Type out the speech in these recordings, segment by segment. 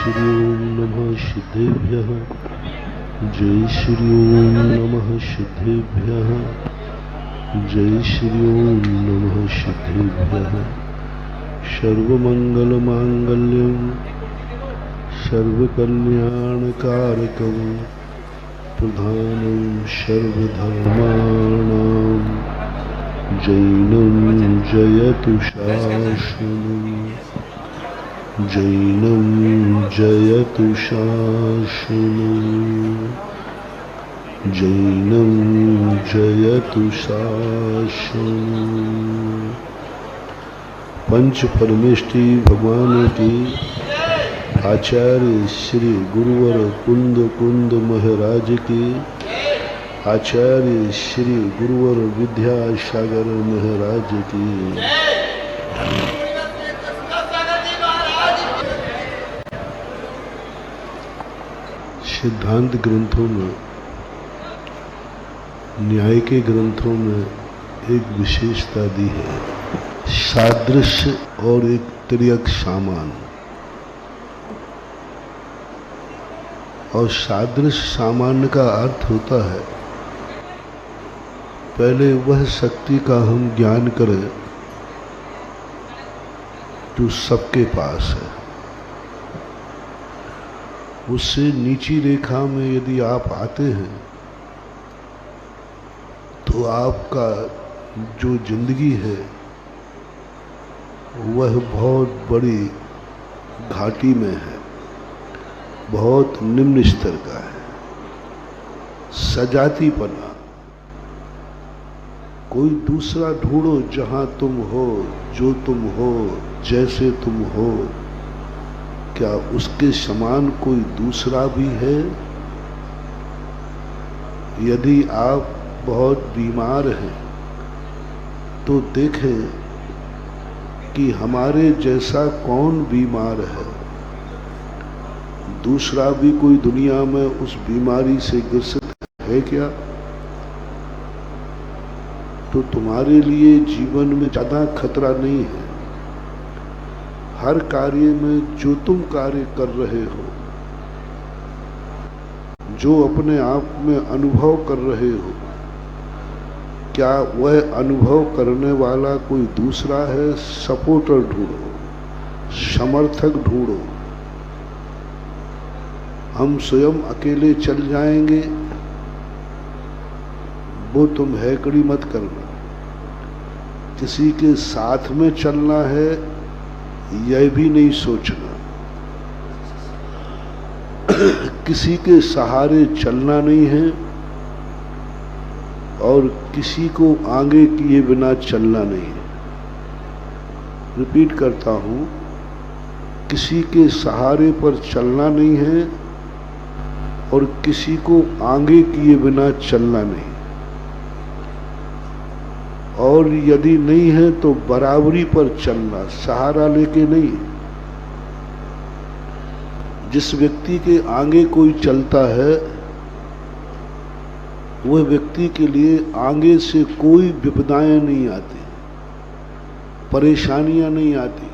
श्री ओम नमः सिद्धेभ्यः। जय श्री ओम नमः सिद्धेभ्यः। जय श्री ओम नमः सिद्धेभ्यः। सर्वमंगलमांगल्यं सर्वकल्याणकारकं प्रधानं सर्वधर्माणां जैनं जयतु शासनं। जैनं जयतु शासनं। जैनं जयतु शासनं। पंच परमेष्टि भगवान की आचार्य श्री गुरुवर कुंद कुंद महाराज की, आचार्य श्री गुरुवर विद्यासागर महाराज की। सिद्धांत ग्रंथों में, न्याय के ग्रंथों में एक विशेषता दी है, सादृश्य और एक तिर्यक सामान। और सादृश्य सामान्य का अर्थ होता है पहले वह शक्ति का हम ज्ञान करें जो सबके पास है। उससे नीची रेखा में यदि आप आते हैं तो आपका जो जिंदगी है वह बहुत बड़ी घाटी में है, बहुत निम्न स्तर का है। सजातीपना, कोई दूसरा ढूंढो जहां तुम हो, जो तुम हो, जैसे तुम हो। क्या उसके समान कोई दूसरा भी है? यदि आप बहुत बीमार हैं तो देखें कि हमारे जैसा कौन बीमार है। दूसरा भी कोई दुनिया में उस बीमारी से ग्रसित है क्या? तो तुम्हारे लिए जीवन में ज्यादा खतरा नहीं है। हर कार्य में जो तुम कार्य कर रहे हो, जो अपने आप में अनुभव कर रहे हो, क्या वह अनुभव करने वाला कोई दूसरा है? सपोर्टर ढूंढो, समर्थक ढूंढो। हम स्वयं अकेले चल जाएंगे, वो तुम हैकड़ी मत करना। किसी के साथ में चलना है यह भी नहीं सोचना। किसी के सहारे चलना नहीं है और किसी को आगे किए बिना चलना नहीं है। रिपीट करता हूं, किसी के सहारे पर चलना नहीं है और किसी को आगे किए बिना चलना नहीं। और यदि नहीं है तो बराबरी पर चलना, सहारा लेके नहीं। जिस व्यक्ति के आगे कोई चलता है वह व्यक्ति के लिए आगे से कोई विपदाएं नहीं आती, परेशानियां नहीं आती।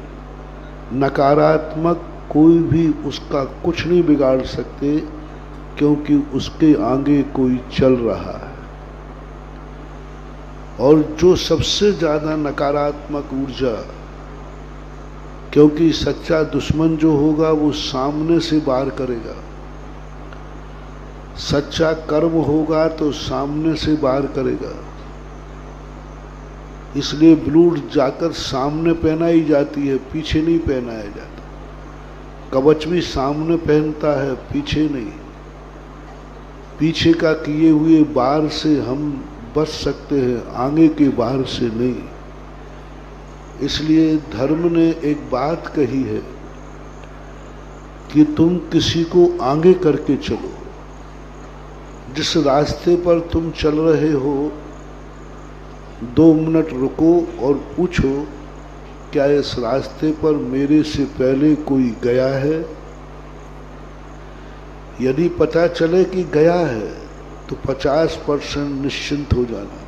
नकारात्मक कोई भी उसका कुछ नहीं बिगाड़ सकते, क्योंकि उसके आगे कोई चल रहा है। और जो सबसे ज्यादा नकारात्मक ऊर्जा, क्योंकि सच्चा दुश्मन जो होगा वो सामने से वार करेगा, सच्चा कर्म होगा तो सामने से वार करेगा। इसलिए ब्लूट जाकर सामने पहनाई जाती है, पीछे नहीं पहनाया जाता। कवच भी सामने पहनता है, पीछे नहीं। पीछे का किए हुए वार से हम बच सकते हैं, आगे के वार से नहीं। इसलिए धर्म ने एक बात कही है कि तुम किसी को आगे करके चलो। जिस रास्ते पर तुम चल रहे हो 2 मिनट रुको और पूछो, क्या इस रास्ते पर मेरे से पहले कोई गया है? यदि पता चले कि गया है तो 50% निश्चिंत हो जाना।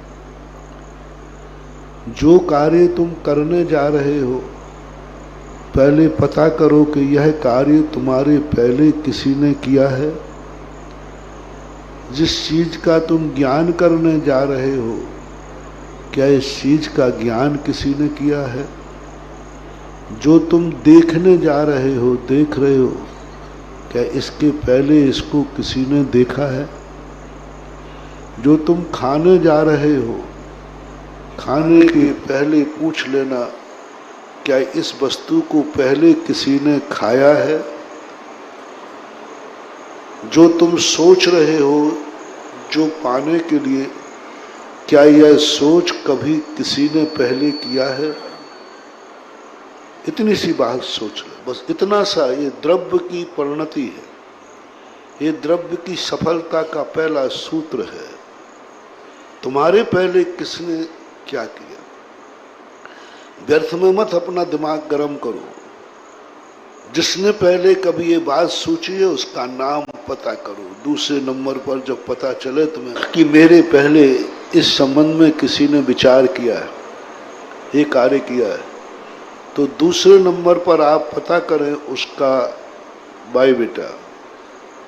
जो कार्य तुम करने जा रहे हो पहले पता करो कि यह कार्य तुम्हारे पहले किसी ने किया है। जिस चीज का तुम ज्ञान करने जा रहे हो, क्या इस चीज का ज्ञान किसी ने किया है? जो तुम देखने जा रहे हो, देख रहे हो, क्या इसके पहले इसको किसी ने देखा है? जो तुम खाने जा रहे हो, खाने के पहले पूछ लेना, क्या इस वस्तु को पहले किसी ने खाया है? जो तुम सोच रहे हो, जो पाने के लिए, क्या यह सोच कभी किसी ने पहले किया है? इतनी सी बात सोच लो, बस इतना सा। ये द्रव्य की परिणति है, ये द्रव्य की सफलता का पहला सूत्र है। तुम्हारे पहले किसने क्या किया? व्यर्थ में मत अपना दिमाग गर्म करो। जिसने पहले कभी ये बात सोची है उसका नाम पता करो। दूसरे नंबर पर जब पता चले तुम्हें कि मेरे पहले इस संबंध में किसी ने विचार किया है, ये कार्य किया है, तो दूसरे नंबर पर आप पता करें उसका बायोडेटा,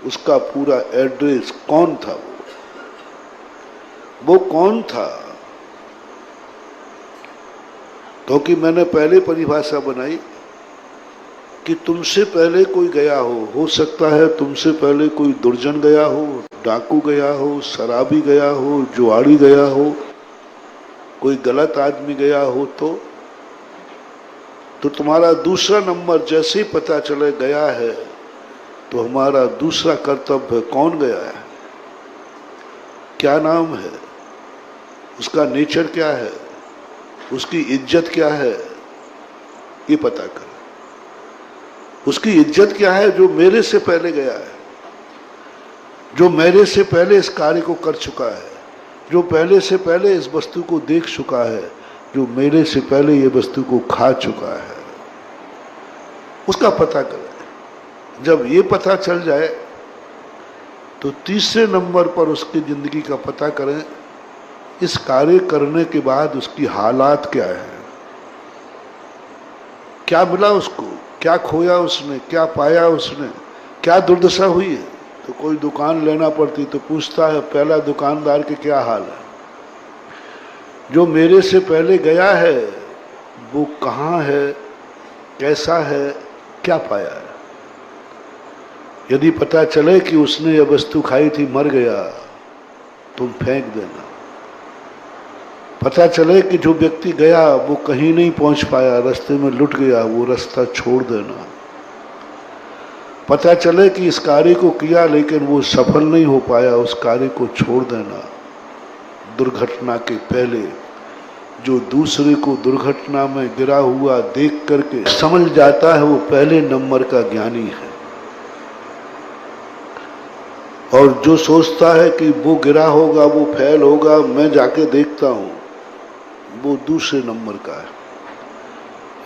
उसका पूरा एड्रेस, कौन था वो कौन था। क्योंकि मैंने पहले परिभाषा बनाई कि तुमसे पहले कोई गया हो सकता है तुमसे पहले कोई दुर्जन गया हो, डाकू गया हो, शराबी गया हो, जुआड़ी गया हो, कोई गलत आदमी गया हो, तो तुम्हारा दूसरा नंबर जैसे ही पता चले गया है, तो हमारा दूसरा कर्तव्य, कौन गया है, क्या नाम है, उसका नेचर क्या है, उसकी इज्जत क्या है, ये पता कर। उसकी इज्जत क्या है जो मेरे से पहले गया है, जो मेरे से पहले इस कार्य को कर चुका है, जो पहले से पहले इस वस्तु को देख चुका है, जो मेरे से पहले ये वस्तु को खा चुका है, उसका पता करें। जब ये पता चल जाए तो तीसरे नंबर पर उसकी जिंदगी का पता करें। इस कार्य करने के बाद उसकी हालात क्या है, क्या मिला उसको, क्या खोया उसने, क्या पाया उसने, क्या दुर्दशा हुई है। तो कोई दुकान लेना पड़ती तो पूछता है पहला दुकानदार के क्या हाल है। जो मेरे से पहले गया है वो कहाँ है, कैसा है, क्या पाया है। यदि पता चले कि उसने यह वस्तु खाई थी, मर गया, तुम फेंक देना। पता चले कि जो व्यक्ति गया वो कहीं नहीं पहुंच पाया, रास्ते में लुट गया, वो रास्ता छोड़ देना। पता चले कि इस कार्य को किया लेकिन वो सफल नहीं हो पाया, उस कार्य को छोड़ देना। दुर्घटना के पहले जो दूसरे को दुर्घटना में गिरा हुआ देख करके समझ जाता है, वो पहले नंबर का ज्ञानी है। और जो सोचता है कि वो गिरा होगा, वो फेल होगा, मैं जाके देखता हूँ, वो दूसरे नंबर का है।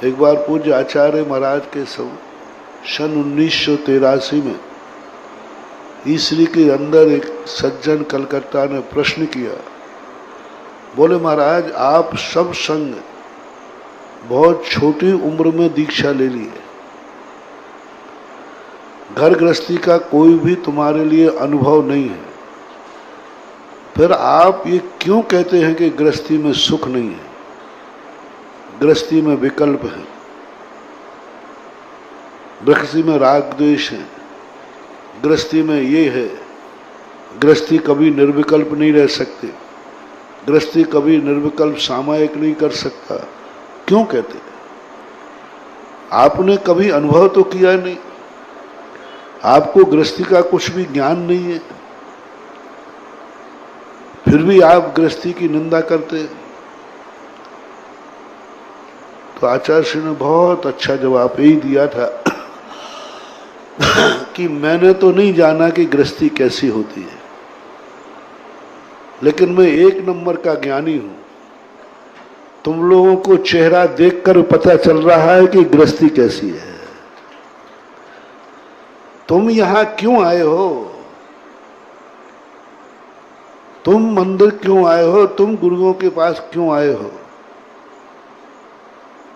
एक बार पूज्य आचार्य महाराज के सन 1983 में ईसरी के अंदर एक सज्जन कलकत्ता ने प्रश्न किया। बोले महाराज, आप सब संग बहुत छोटी उम्र में दीक्षा ले ली है, घर गृहस्थी का कोई भी तुम्हारे लिए अनुभव नहीं है, फिर आप ये क्यों कहते हैं कि गृहस्थी में सुख नहीं है, गृहस्थी में विकल्प है, गृहस्थी में राग द्वेष है, गृहस्थी में ये है, गृहस्थी कभी निर्विकल्प नहीं रह सकते, गृहस्थी कभी निर्विकल्प सामायिक नहीं कर सकता, क्यों कहते? आपने कभी अनुभव तो किया नहीं, आपको गृहस्थी का कुछ भी ज्ञान नहीं है, फिर भी आप गृहस्थी की निंदा करते। तो आचार्य श्री ने बहुत अच्छा जवाब यही दिया था कि मैंने तो नहीं जाना कि गृहस्थी कैसी होती है, लेकिन मैं एक नंबर का ज्ञानी हूं। तुम लोगों को चेहरा देखकर पता चल रहा है कि गृहस्थी कैसी है। तुम यहां क्यों आए हो, तुम मंदिर क्यों आए हो, तुम गुरुओं के पास क्यों आए हो?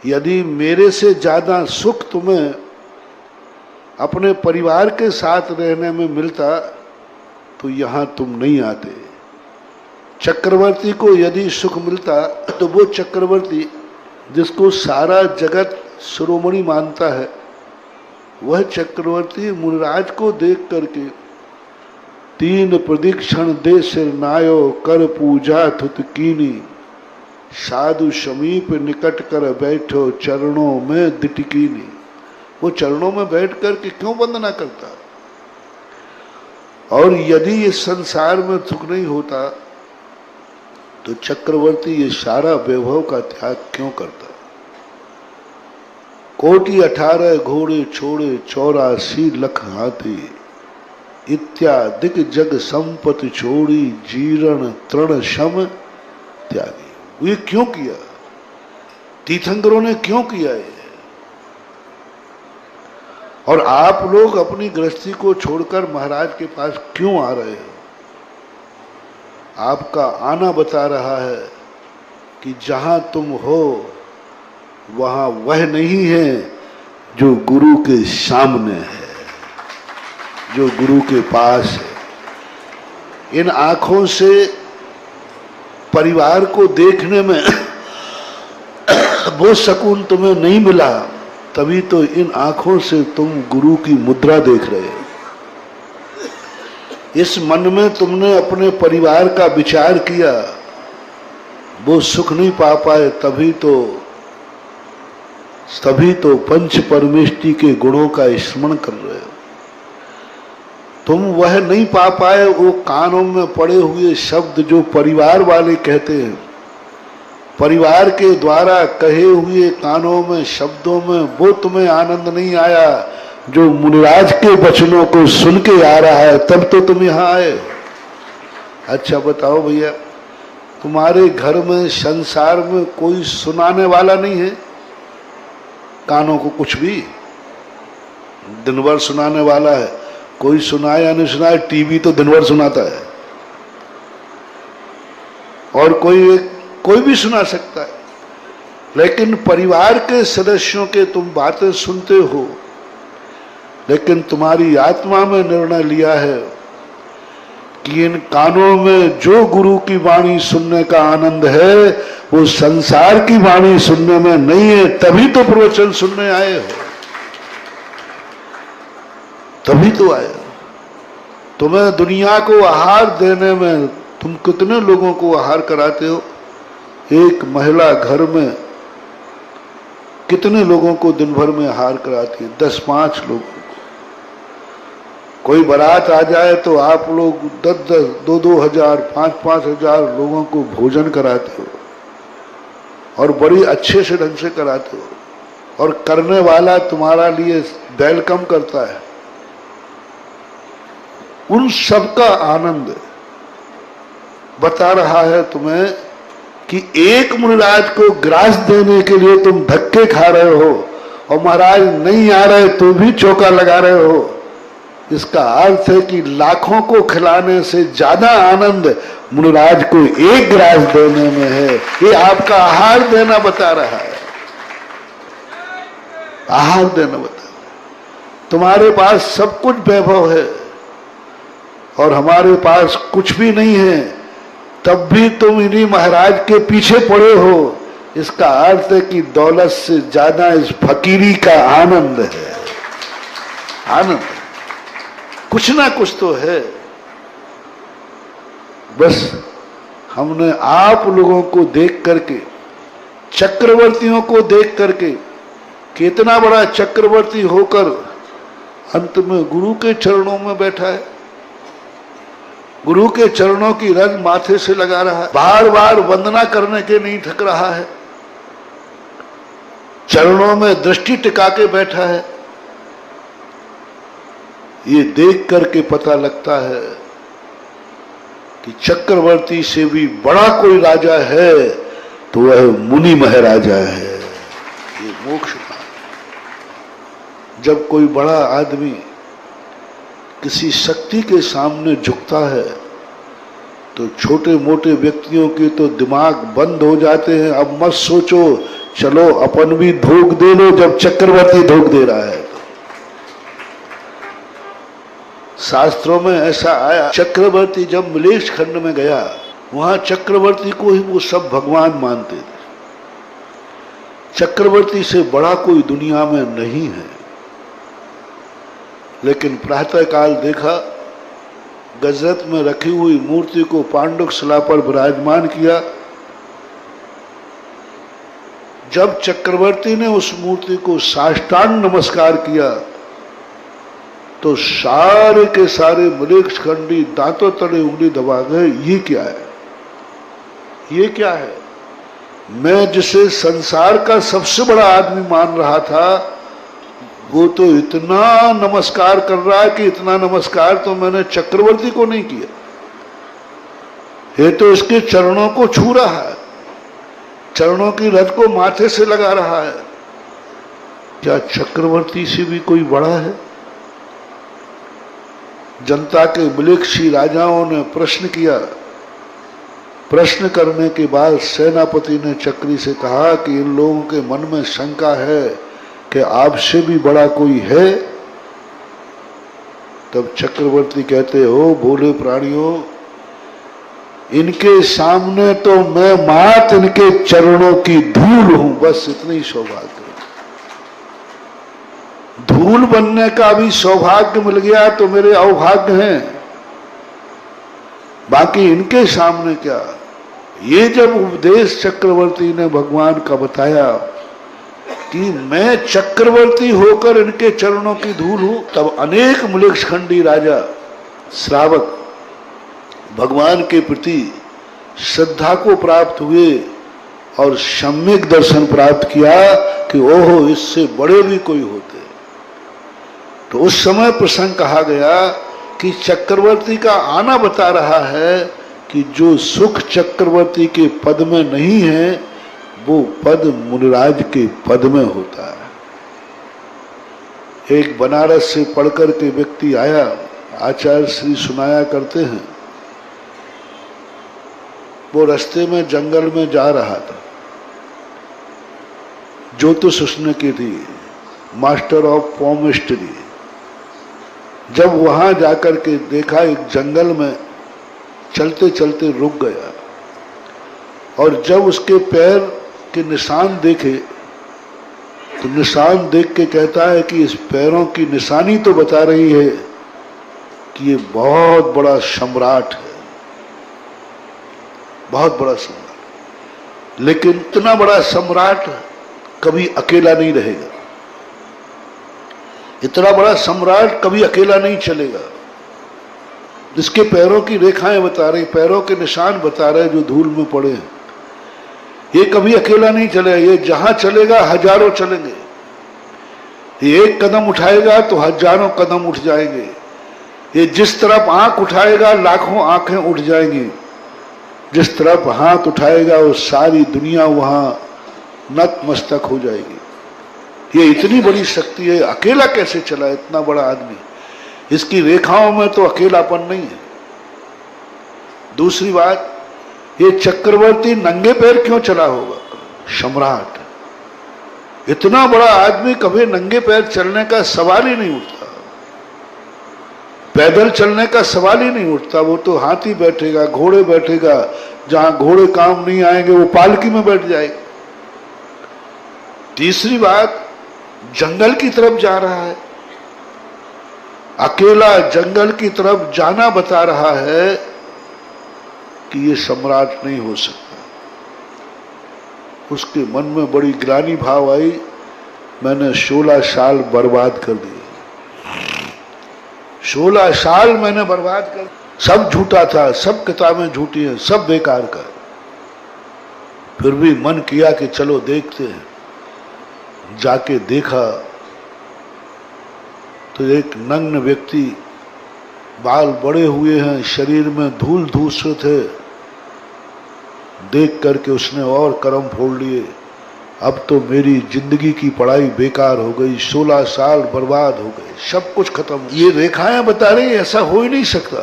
यदि मेरे से ज्यादा सुख तुम्हें अपने परिवार के साथ रहने में मिलता तो यहां तुम नहीं आते। चक्रवर्ती को यदि सुख मिलता तो वो चक्रवर्ती जिसको सारा जगत शिरोमणि मानता है, वह चक्रवर्ती मुनिराज को देख करके 3 प्रदक्षिण दे सिर नायो कर पूजा थुत कीनी, साधु समीप निकट कर बैठो चरणों में दिटकीनी। वो चरणों में बैठ करके क्यों वंदना करता? और यदि इस संसार में सुख नहीं होता तो चक्रवर्ती ये सारा वैभव का त्याग क्यों करता? 1,18 घोड़े छोड़े 84 लाख हाथी, इत्यादिक जग संपत्ति छोड़ी जीर्ण तृण शम त्यागी। ये क्यों किया? तीर्थंकरों ने क्यों किया ये? और आप लोग अपनी गृहस्थी को छोड़कर महाराज के पास क्यों आ रहे हो? आपका आना बता रहा है कि जहां तुम हो वहां वह नहीं है जो गुरु के सामने है, जो गुरु के पास है। इन आंखों से परिवार को देखने में वो सुकून तुम्हें नहीं मिला, तभी तो इन आंखों से तुम गुरु की मुद्रा देख रहे हो। इस मन में तुमने अपने परिवार का विचार किया, वो सुख नहीं पा पाए, तभी तो पंच परमेष्टि के गुणों का स्मरण कर रहे हो। तुम वह नहीं पा पाए, वो कानों में पड़े हुए शब्द जो परिवार वाले कहते हैं, परिवार के द्वारा कहे हुए कानों में शब्दों में वो तुम्हें आनंद नहीं आया जो मुनिराज के वचनों को सुन के आ रहा है, तब तो तुम यहां आए। अच्छा बताओ भैया, तुम्हारे घर में संसार में कोई सुनाने वाला नहीं है? कानों को कुछ भी दिन भर सुनाने वाला है, कोई सुनाए या नहीं सुनाए, टीवी तो दिन भर सुनाता है, और कोई भी सुना सकता है। लेकिन परिवार के सदस्यों के तुम बातें सुनते हो, लेकिन तुम्हारी आत्मा में निर्णय लिया है कि इन कानों में जो गुरु की वाणी सुनने का आनंद है वो संसार की वाणी सुनने में नहीं है, तभी तो प्रवचन सुनने आए हो, तभी तो आए हो। तुम्हें दुनिया को आहार देने में तुम कितने लोगों को आहार कराते हो? एक महिला घर में कितने लोगों को दिन भर में आहार कराती है? 10-5 लोगों को। कोई बारात आ जाए तो आप लोग 10-10, 2-2 हजार, 5-5 हजार लोगों को भोजन कराते हो, और बड़ी अच्छे से ढंग से कराते हो, और करने वाला तुम्हारा लिए वेलकम करता है। उन सब का आनंद बता रहा है तुम्हें कि एक मुनिराज को ग्रास देने के लिए तुम धक्के खा रहे हो, और महाराज नहीं आ रहे तो भी चौका लगा रहे हो। इसका अर्थ है कि लाखों को खिलाने से ज्यादा आनंद मुनिराज को एक ग्रास देने में है। ये आपका आहार देना बता रहा है, आहार देना बता रहा है। तुम्हारे पास सब कुछ वैभव है और हमारे पास कुछ भी नहीं है, तब भी तुम इन्हीं महाराज के पीछे पड़े हो। इसका अर्थ है कि दौलत से ज्यादा इस फकीरी का आनंद है। आनंद कुछ ना कुछ तो है। बस हमने आप लोगों को देख करके, चक्रवर्तियों को देख करके, कितना बड़ा चक्रवर्ती होकर अंत में गुरु के चरणों में बैठा है, गुरु के चरणों की रंग माथे से लगा रहा है, बार बार वंदना करने के नहीं थक रहा है, चरणों में दृष्टि टिका के बैठा है। ये देख करके पता लगता है कि चक्रवर्ती से भी बड़ा कोई राजा है तो वह मुनि महाराजा है। ये मोक्ष का, जब कोई बड़ा आदमी किसी शक्ति के सामने झुकता है तो छोटे मोटे व्यक्तियों के तो दिमाग बंद हो जाते हैं। अब मत सोचो चलो अपन भी धोख दे लो जब चक्रवर्ती धोख दे रहा है। शास्त्रों में ऐसा आया, चक्रवर्ती जब मिलेच्छ खंड में गया, वहां चक्रवर्ती को ही वो सब भगवान मानते थे। चक्रवर्ती से बड़ा कोई दुनिया में नहीं है। लेकिन प्रातःकाल देखा, गजरत में रखी हुई मूर्ति को पांडुक शिला पर विराजमान किया। जब चक्रवर्ती ने उस मूर्ति को साष्टांग नमस्कार किया तो सारे के सारे मिलेच्छ खंडी दांतों तले उंगली दबा गए। ये क्या है, ये क्या है? मैं जिसे संसार का सबसे बड़ा आदमी मान रहा था, वो तो इतना नमस्कार कर रहा है कि इतना नमस्कार तो मैंने चक्रवर्ती को नहीं किया। ये तो इसके चरणों को छू रहा है, चरणों की रज को माथे से लगा रहा है। क्या चक्रवर्ती से भी कोई बड़ा है? जनता के मिलेच्छी राजाओं ने प्रश्न किया। प्रश्न करने के बाद सेनापति ने चक्री से कहा कि इन लोगों के मन में शंका है कि आपसे भी बड़ा कोई है। तब चक्रवर्ती कहते हो, भोले प्राणियों, इनके सामने तो मैं मात इनके चरणों की धूल हूं, बस इतनी सौभाग्य। धूल बनने का भी सौभाग्य मिल गया तो मेरे अवभाग्य हैं, बाकी इनके सामने क्या। ये जब उपदेश चक्रवर्ती ने भगवान का बताया कि मैं चक्रवर्ती होकर इनके चरणों की धूल हूं, तब अनेक मिलेच्छ खंडी राजा श्रावक भगवान के प्रति श्रद्धा को प्राप्त हुए और सम्यक दर्शन प्राप्त किया कि ओहो, इससे बड़े भी कोई होते। तो उस समय प्रसंग कहा गया कि चक्रवर्ती का आना बता रहा है कि जो सुख चक्रवर्ती के पद में नहीं है, वो पद मुनिराज के पद में होता है। एक बनारस से पढ़कर के व्यक्ति आया, आचार्य श्री सुनाया करते हैं, वो रास्ते में जंगल में जा रहा था। ज्योतिष उसने की थी, मास्टर ऑफ पॉमिस्ट्री। जब वहां जाकर के देखा, एक जंगल में चलते चलते रुक गया और जब उसके पैर के निशान देखे तो निशान देख के कहता है कि इस पैरों की निशानी तो बता रही है कि ये बहुत बड़ा सम्राट है, बहुत बड़ा सम्राट। लेकिन इतना बड़ा सम्राट कभी अकेला नहीं रहेगा, इतना बड़ा सम्राट कभी अकेला नहीं चलेगा। जिसके पैरों की रेखाएं बता रही, पैरों के निशान बता रहे जो धूल में पड़े हैं, ये कभी अकेला नहीं चलेगा। ये जहां चलेगा हजारों चलेंगे, ये एक कदम उठाएगा तो हजारों कदम उठ जाएंगे। ये जिस तरफ आंख उठाएगा लाखों आंखें उठ जाएंगी, जिस तरफ हाथ उठाएगा वो सारी दुनिया वहां नतमस्तक हो जाएगी। ये इतनी बड़ी शक्ति है, अकेला कैसे चला इतना बड़ा आदमी? इसकी रेखाओं में तो अकेलापन नहीं है। दूसरी बात, ये चक्रवर्ती नंगे पैर क्यों चला होगा? सम्राट, इतना बड़ा आदमी कभी नंगे पैर चलने का सवाल ही नहीं उठता, पैदल चलने का सवाल ही नहीं उठता। वो तो हाथी बैठेगा, घोड़े बैठेगा, जहां घोड़े काम नहीं आएंगे वो पालकी में बैठ जाएगा। तीसरी बात, जंगल की तरफ जा रहा है, अकेला जंगल की तरफ जाना बता रहा है कि ये सम्राट नहीं हो सकता। उसके मन में बड़ी ग्लानि भाव आई, मैंने 16 साल बर्बाद कर दिए, 16 साल मैंने बर्बाद कर, सब झूठा था, सब किताबें झूठी हैं, सब बेकार का। फिर भी मन किया कि चलो देखते हैं। जाके देखा तो एक नग्न व्यक्ति, बाल बड़े हुए हैं, शरीर में धूल धूसरित है। देख करके उसने और कर्म फोड़ लिए, अब तो मेरी जिंदगी की पढ़ाई बेकार हो गई, 16 साल बर्बाद हो गए, सब कुछ खत्म। ये रेखाएं बता रही ऐसा हो ही नहीं सकता।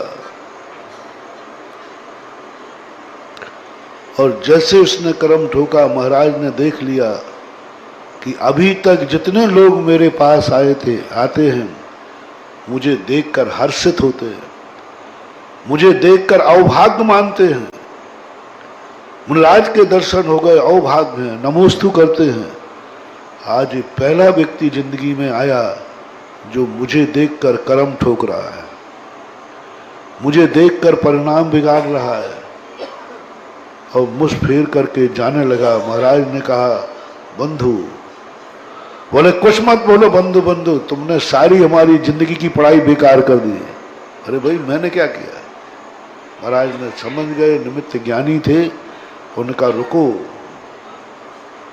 और जैसे उसने कर्म ठोका, महाराज ने देख लिया कि अभी तक जितने लोग मेरे पास आते हैं, मुझे देखकर हर्षित होते हैं, मुझे देखकर अवभाग्य मानते हैं, मुनिराज के दर्शन हो गए, अवभाग्य हैं, नमोस्तु करते हैं। आज ये पहला व्यक्ति जिंदगी में आया जो मुझे देखकर कर्म ठोक रहा है, मुझे देखकर परिणाम बिगाड़ रहा है। और मुझ फेर करके जाने लगा। महाराज ने कहा, बंधु, बोले कुछ मत बोलो बंधु बंधु, तुमने सारी हमारी जिंदगी की पढ़ाई बेकार कर दी। अरे भाई मैंने क्या किया? महाराज ने समझ गए, निमित्त ज्ञानी थे। उनका रुको,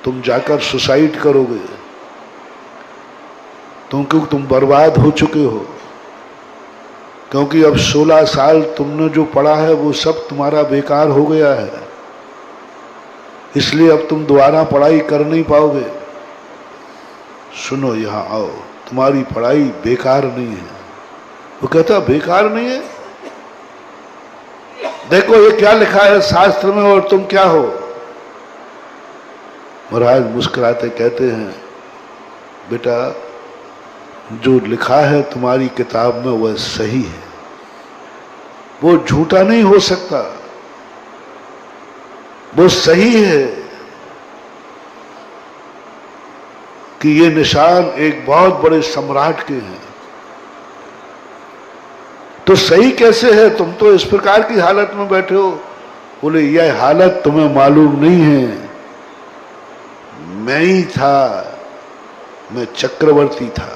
तुम जाकर सुसाइड करोगे, क्योंकि तुम बर्बाद हो चुके हो, क्योंकि अब 16 साल तुमने जो पढ़ा है वो सब तुम्हारा बेकार हो गया है, इसलिए अब तुम दोबारा पढ़ाई कर नहीं पाओगे। सुनो, यहां आओ, तुम्हारी पढ़ाई बेकार नहीं है। वो कहता बेकार नहीं है, देखो ये क्या लिखा है शास्त्र में और तुम क्या हो। महाराज मुस्कुराते कहते हैं, बेटा जो लिखा है तुम्हारी किताब में वह सही है, वो झूठा नहीं हो सकता, वो सही है कि ये निशान एक बहुत बड़े सम्राट के हैं। तो सही कैसे है? तुम तो इस प्रकार की हालत में बैठे हो। बोले यह हालत तुम्हें मालूम नहीं है, मैं ही था, मैं चक्रवर्ती था।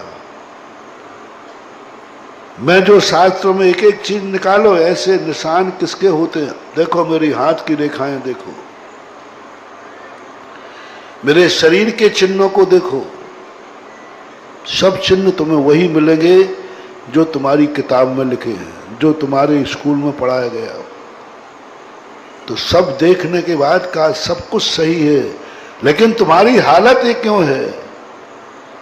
मैं जो शास्त्रों में एक एक चीज निकालो, ऐसे निशान किसके होते हैं? देखो मेरी हाथ की रेखाएं देखो, मेरे शरीर के चिन्हों को देखो, सब चिन्ह तुम्हें वही मिलेंगे जो तुम्हारी किताब में लिखे हैं, जो तुम्हारे स्कूल में पढ़ाया गया। तो सब देखने के बाद कहा सब कुछ सही है, लेकिन तुम्हारी हालत ये क्यों है?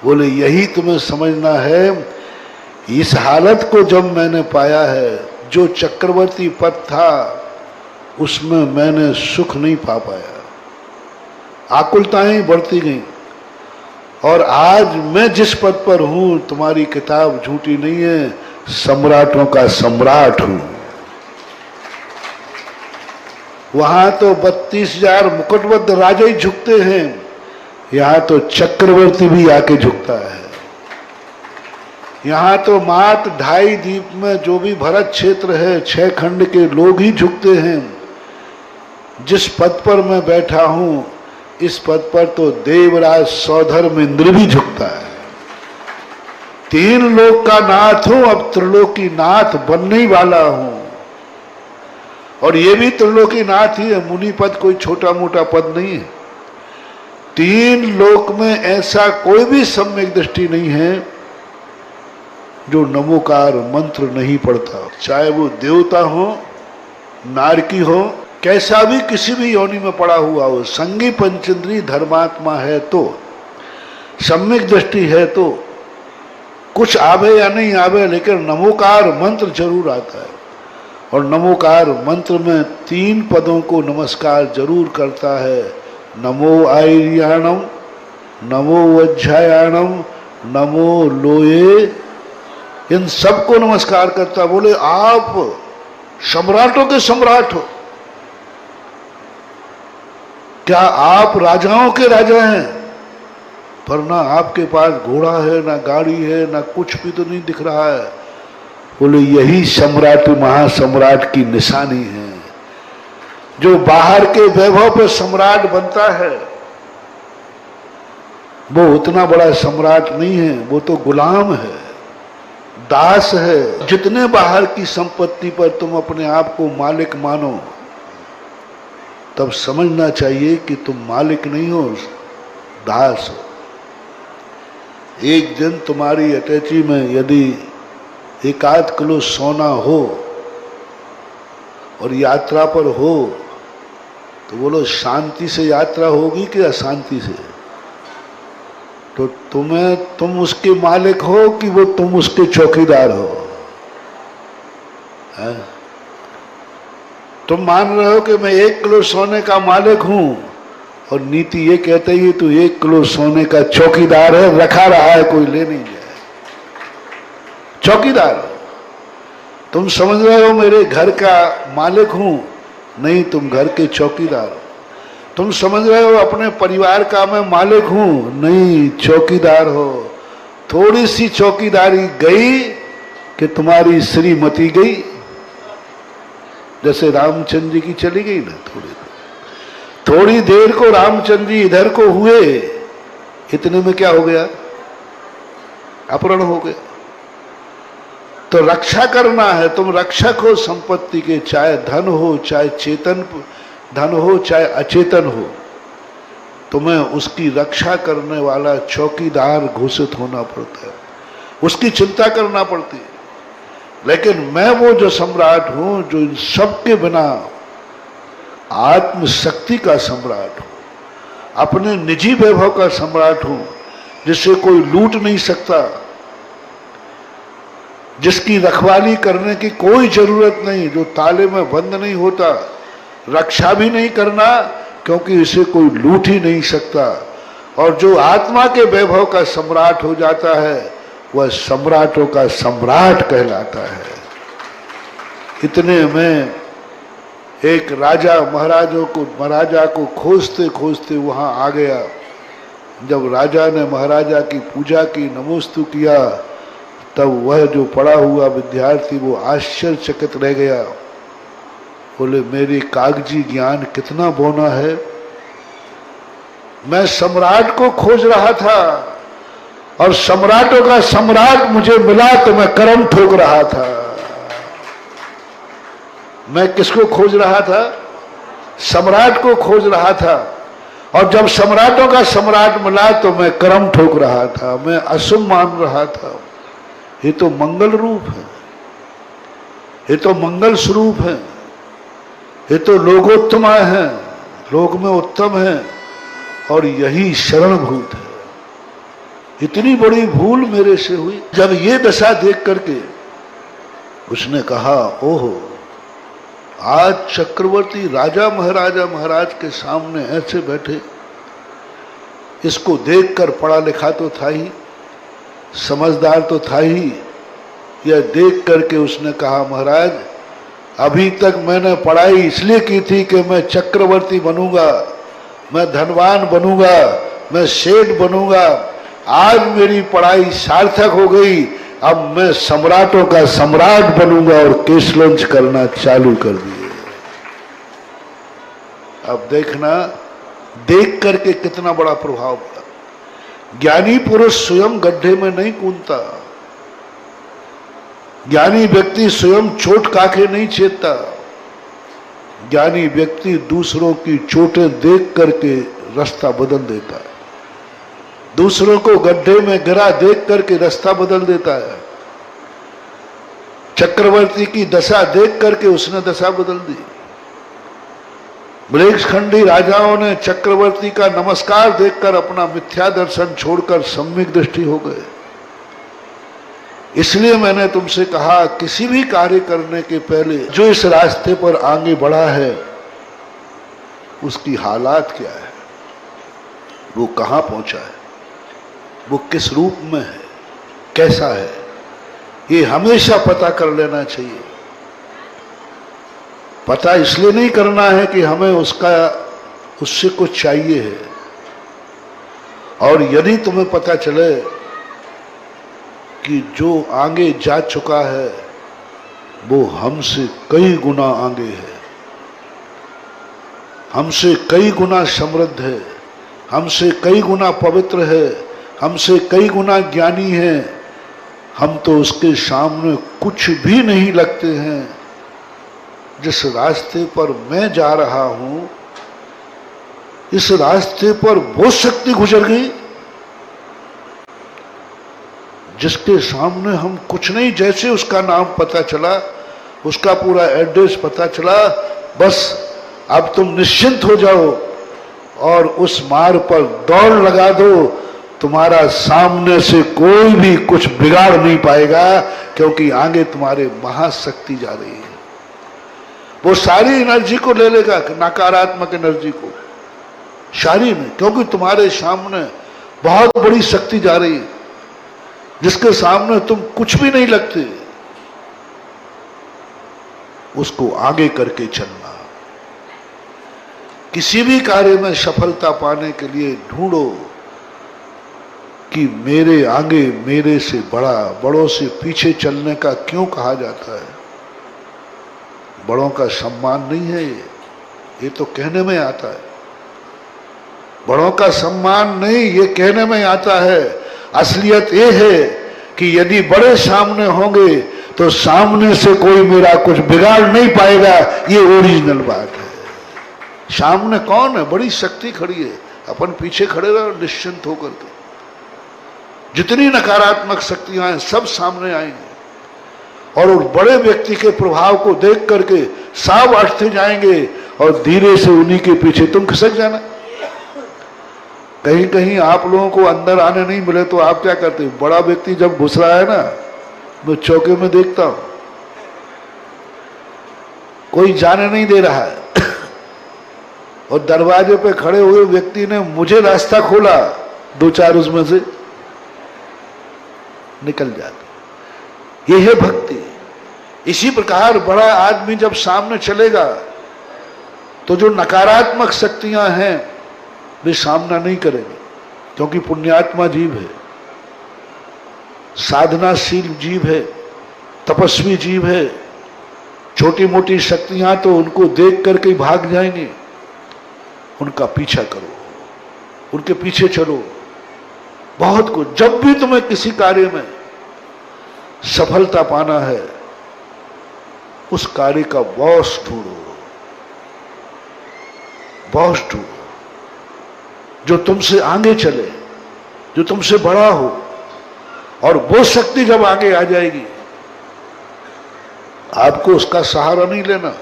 बोले यही तुम्हें समझना है। इस हालत को जब मैंने पाया है, जो चक्रवर्ती पद था उसमें मैंने सुख नहीं पा पाया, आकुलताएं बढ़ती गई, और आज मैं जिस पद पर हूं, तुम्हारी किताब झूठी नहीं है, सम्राटों का सम्राट हूं। वहां तो 32,000 मुकुटबद्ध राजा ही झुकते हैं, यहां तो चक्रवर्ती भी आके झुकता है। यहां तो मात्र 2.5 द्वीप में जो भी भरत क्षेत्र है, 6 खंड के लोग ही झुकते हैं। जिस पद पर मैं बैठा हूं, इस पद पर तो देवराज सौधर्म इंद्र भी झुकता है। 3 लोक का नाथ हूं, अब त्रिलोकी नाथ बनने ही वाला हूं, और ये भी त्रिलोकी नाथ ही है। मुनि पद कोई छोटा मोटा पद नहीं है। 3 लोक में ऐसा कोई भी सम्यक दृष्टि नहीं है जो नमोकार मंत्र नहीं पढ़ता, चाहे वो देवता हो, नारकी हो, कैसा भी किसी भी योनि में पड़ा हुआ हो। संगी पंचेंद्री धर्मात्मा है तो, सम्यक दृष्टि है तो, कुछ आवे या नहीं आवे, लेकिन नमोकार मंत्र जरूर आता है। और नमोकार मंत्र में 3 पदों को नमस्कार जरूर करता है। नमो आयर्याणम, नमो वज्रायाणम, नमो लोये, इन सबको नमस्कार करता। बोले आप सम्राटों के सम्राट हो, क्या आप राजाओं के राजा हैं? पर ना आपके पास घोड़ा है, ना गाड़ी है, ना कुछ भी तो नहीं दिख रहा है। बोले यही सम्राट महासम्राट की निशानी है। जो बाहर के वैभव पे सम्राट बनता है वो उतना बड़ा सम्राट नहीं है, वो तो गुलाम है, दास है। जितने बाहर की संपत्ति पर तुम अपने आप को मालिक मानो, तब समझना चाहिए कि तुम मालिक नहीं हो, दास हो। एक दिन तुम्हारी अटैची में यदि 1-8 किलो सोना हो और यात्रा पर हो, तो बोलो शांति से यात्रा होगी कि अशांति से? तो तुम उसके मालिक हो कि वो तुम उसके चौकीदार हो? है? तुम मान रहे हो कि मैं 1 किलो सोने का मालिक हूं, और नीति ये कहते ही तू 1 किलो सोने का चौकीदार है, रखा रहा है, कोई ले नहीं जाए। चौकीदार हो तुम, समझ रहे हो मेरे घर का मालिक हूं, नहीं, तुम घर के चौकीदार हो। तुम समझ रहे हो अपने परिवार का मैं मालिक हूं, नहीं, चौकीदार हो। थोड़ी सी चौकीदारी गई कि तुम्हारी श्रीमती गई, जैसे रामचंद्र जी की चली गई ना। थोड़ी देर को रामचंद्र जी इधर को हुए, इतने में क्या हो गया, अपहरण हो गया। तो रक्षा करना है, तुम रक्षक हो संपत्ति के, चाहे धन हो, चाहे चेतन धन हो, चाहे अचेतन हो, तुम्हें उसकी रक्षा करने वाला चौकीदार घोषित होना पड़ता है, उसकी चिंता करना पड़ती है। लेकिन मैं वो जो सम्राट हूं, जो इन सबके बिना आत्मशक्ति का सम्राट हूं, अपने निजी वैभव का सम्राट हूं, जिसे कोई लूट नहीं सकता, जिसकी रखवाली करने की कोई जरूरत नहीं, जो ताले में बंद नहीं होता, रक्षा भी नहीं करना क्योंकि इसे कोई लूट ही नहीं सकता, और जो आत्मा के वैभव का सम्राट हो जाता है वह सम्राटों का सम्राट कहलाता है। इतने में एक राजा महाराजा को खोजते खोजते वहां आ गया। जब राजा ने महाराजा की पूजा की, नमोस्तु किया, तब वह जो पढ़ा हुआ विद्यार्थी वो आश्चर्यचकित रह गया। बोले मेरे कागजी ज्ञान कितना बौना है, मैं सम्राट को खोज रहा था और सम्राटों का सम्राट मुझे मिला तो मैं करम ठोक रहा था। मैं किसको खोज रहा था, सम्राट को खोज रहा था, और जब सम्राटों का सम्राट मिला तो मैं करम ठोक रहा था, मैं अशुभ मान रहा था। ये तो मंगल रूप है, ये तो मंगल स्वरूप है, ये तो लोकोत्तमा है, लोक में उत्तम है, और यही शरणभूत है। इतनी बड़ी भूल मेरे से हुई। जब ये दशा देख करके उसने कहा, ओहो, आज चक्रवर्ती राजा महाराजा महाराज के सामने ऐसे बैठे, इसको देखकर पढ़ा लिखा तो था ही, समझदार तो था ही। यह देख करके उसने कहा, महाराज अभी तक मैंने पढ़ाई इसलिए की थी कि मैं चक्रवर्ती बनूंगा, मैं धनवान बनूंगा, मैं सेठ बनूंगा। आज मेरी पढ़ाई सार्थक हो गई, अब मैं सम्राटों का सम्राट बनूंगा, और केशलंच करना चालू कर दिए। अब देखना, देख करके कितना बड़ा प्रभाव पड़ा। ज्ञानी पुरुष स्वयं गड्ढे में नहीं कूदता, ज्ञानी व्यक्ति स्वयं चोट काके नहीं छेदता, ज्ञानी व्यक्ति दूसरों की चोटें देख करके रास्ता बदल देता है, दूसरों को गड्ढे में गिरा देख करके रास्ता बदल देता है। चक्रवर्ती की दशा देख करके उसने दशा बदल दी। ब्रह्मखंडी राजाओं ने चक्रवर्ती का नमस्कार देखकर अपना मिथ्या दर्शन छोड़कर सम्यक दृष्टि हो गए। इसलिए मैंने तुमसे कहा, किसी भी कार्य करने के पहले जो इस रास्ते पर आगे बढ़ा है उसकी हालात क्या है, वो कहां पहुंचा है, वो किस रूप में है, कैसा है, ये हमेशा पता कर लेना चाहिए। पता इसलिए नहीं करना है कि हमें उससे कुछ चाहिए है, और यदि तुम्हें पता चले कि जो आगे जा चुका है वो हमसे कई गुना आगे है, हमसे कई गुना समृद्ध है, हमसे कई गुना पवित्र है, हमसे कई गुना ज्ञानी है, हम तो उसके सामने कुछ भी नहीं लगते हैं। जिस रास्ते पर मैं जा रहा हूं, इस रास्ते पर वो शक्ति गुजर गई जिसके सामने हम कुछ नहीं। जैसे उसका नाम पता चला, उसका पूरा एड्रेस पता चला, बस अब तुम निश्चिंत हो जाओ और उस मार्ग पर दौड़ लगा दो। तुम्हारा सामने से कोई भी कुछ बिगाड़ नहीं पाएगा, क्योंकि आगे तुम्हारे महाशक्ति जा रही है। वो सारी एनर्जी को ले लेगा, नकारात्मक एनर्जी को, शायरी में, क्योंकि तुम्हारे सामने बहुत बड़ी शक्ति जा रही है जिसके सामने तुम कुछ भी नहीं लगते। उसको आगे करके चलना। किसी भी कार्य में सफलता पाने के लिए ढूंढो कि मेरे आगे मेरे से बड़ा, बड़ों से पीछे चलने का क्यों कहा जाता है? बड़ों का सम्मान नहीं है ये तो कहने में आता है। बड़ों का सम्मान नहीं, ये कहने में आता है। असलियत ये है कि यदि बड़े सामने होंगे तो सामने से कोई मेरा कुछ बिगाड़ नहीं पाएगा। ये ओरिजिनल बात है। सामने कौन है? बड़ी शक्ति खड़ी है, अपन पीछे खड़े रहो निश्चिंत होकर के। जितनी नकारात्मक शक्तियां हैं सब सामने आएंगे और उस बड़े व्यक्ति के प्रभाव को देख करके सब हटते जाएंगे और धीरे से उन्हीं के पीछे तुम खिसक जाना। कहीं कहीं आप लोगों को अंदर आने नहीं मिले तो आप क्या करते? बड़ा व्यक्ति जब घुस रहा है ना, मैं चौके में देखता हूं कोई जाने नहीं दे रहा है और दरवाजे पे खड़े हुए व्यक्ति ने मुझे रास्ता खोला, दो चार उसमें से निकल जाते। यह है भक्ति। इसी प्रकार बड़ा आदमी जब सामने चलेगा तो जो नकारात्मक शक्तियां हैं वे सामना नहीं करेंगे, क्योंकि पुण्यात्मा जीव है, साधनाशील जीव है, तपस्वी जीव है। छोटी मोटी शक्तियां तो उनको देख करके ही भाग जाएंगे। उनका पीछा करो, उनके पीछे चलो। बहुत कुछ, जब भी तुम्हें किसी कार्य में सफलता पाना है उस कार्य का बॉस ढूंढो, बॉस ढूंढो जो तुमसे आगे चले, जो तुमसे बड़ा हो। और वो शक्ति जब आगे आ जाएगी आपको उसका सहारा नहीं लेना।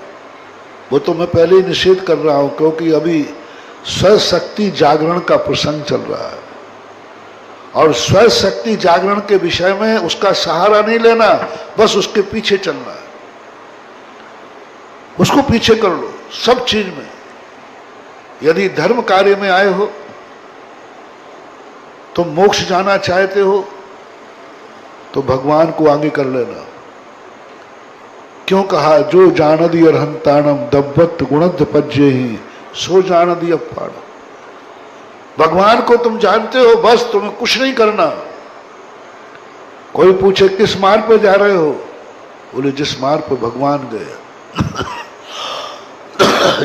वो तो मैं पहले ही निषेध कर रहा हूं, क्योंकि अभी स्वशक्ति जागरण का प्रसंग चल रहा है और स्वशक्ति जागरण के विषय में उसका सहारा नहीं लेना, बस उसके पीछे चलना है। उसको पीछे कर लो सब चीज में। यदि धर्म कार्य में आए हो, तुम मोक्ष जाना चाहते हो तो भगवान को आगे कर लेना। क्यों कहा? जो जानदी अरहंताणम दब्बत गुणद पज्जे ही सो जानदी अपाड़। भगवान को तुम जानते हो, बस तुम्हें कुछ नहीं करना। कोई पूछे किस मार्ग पर जा रहे हो? बोले जिस मार्ग पर भगवान गए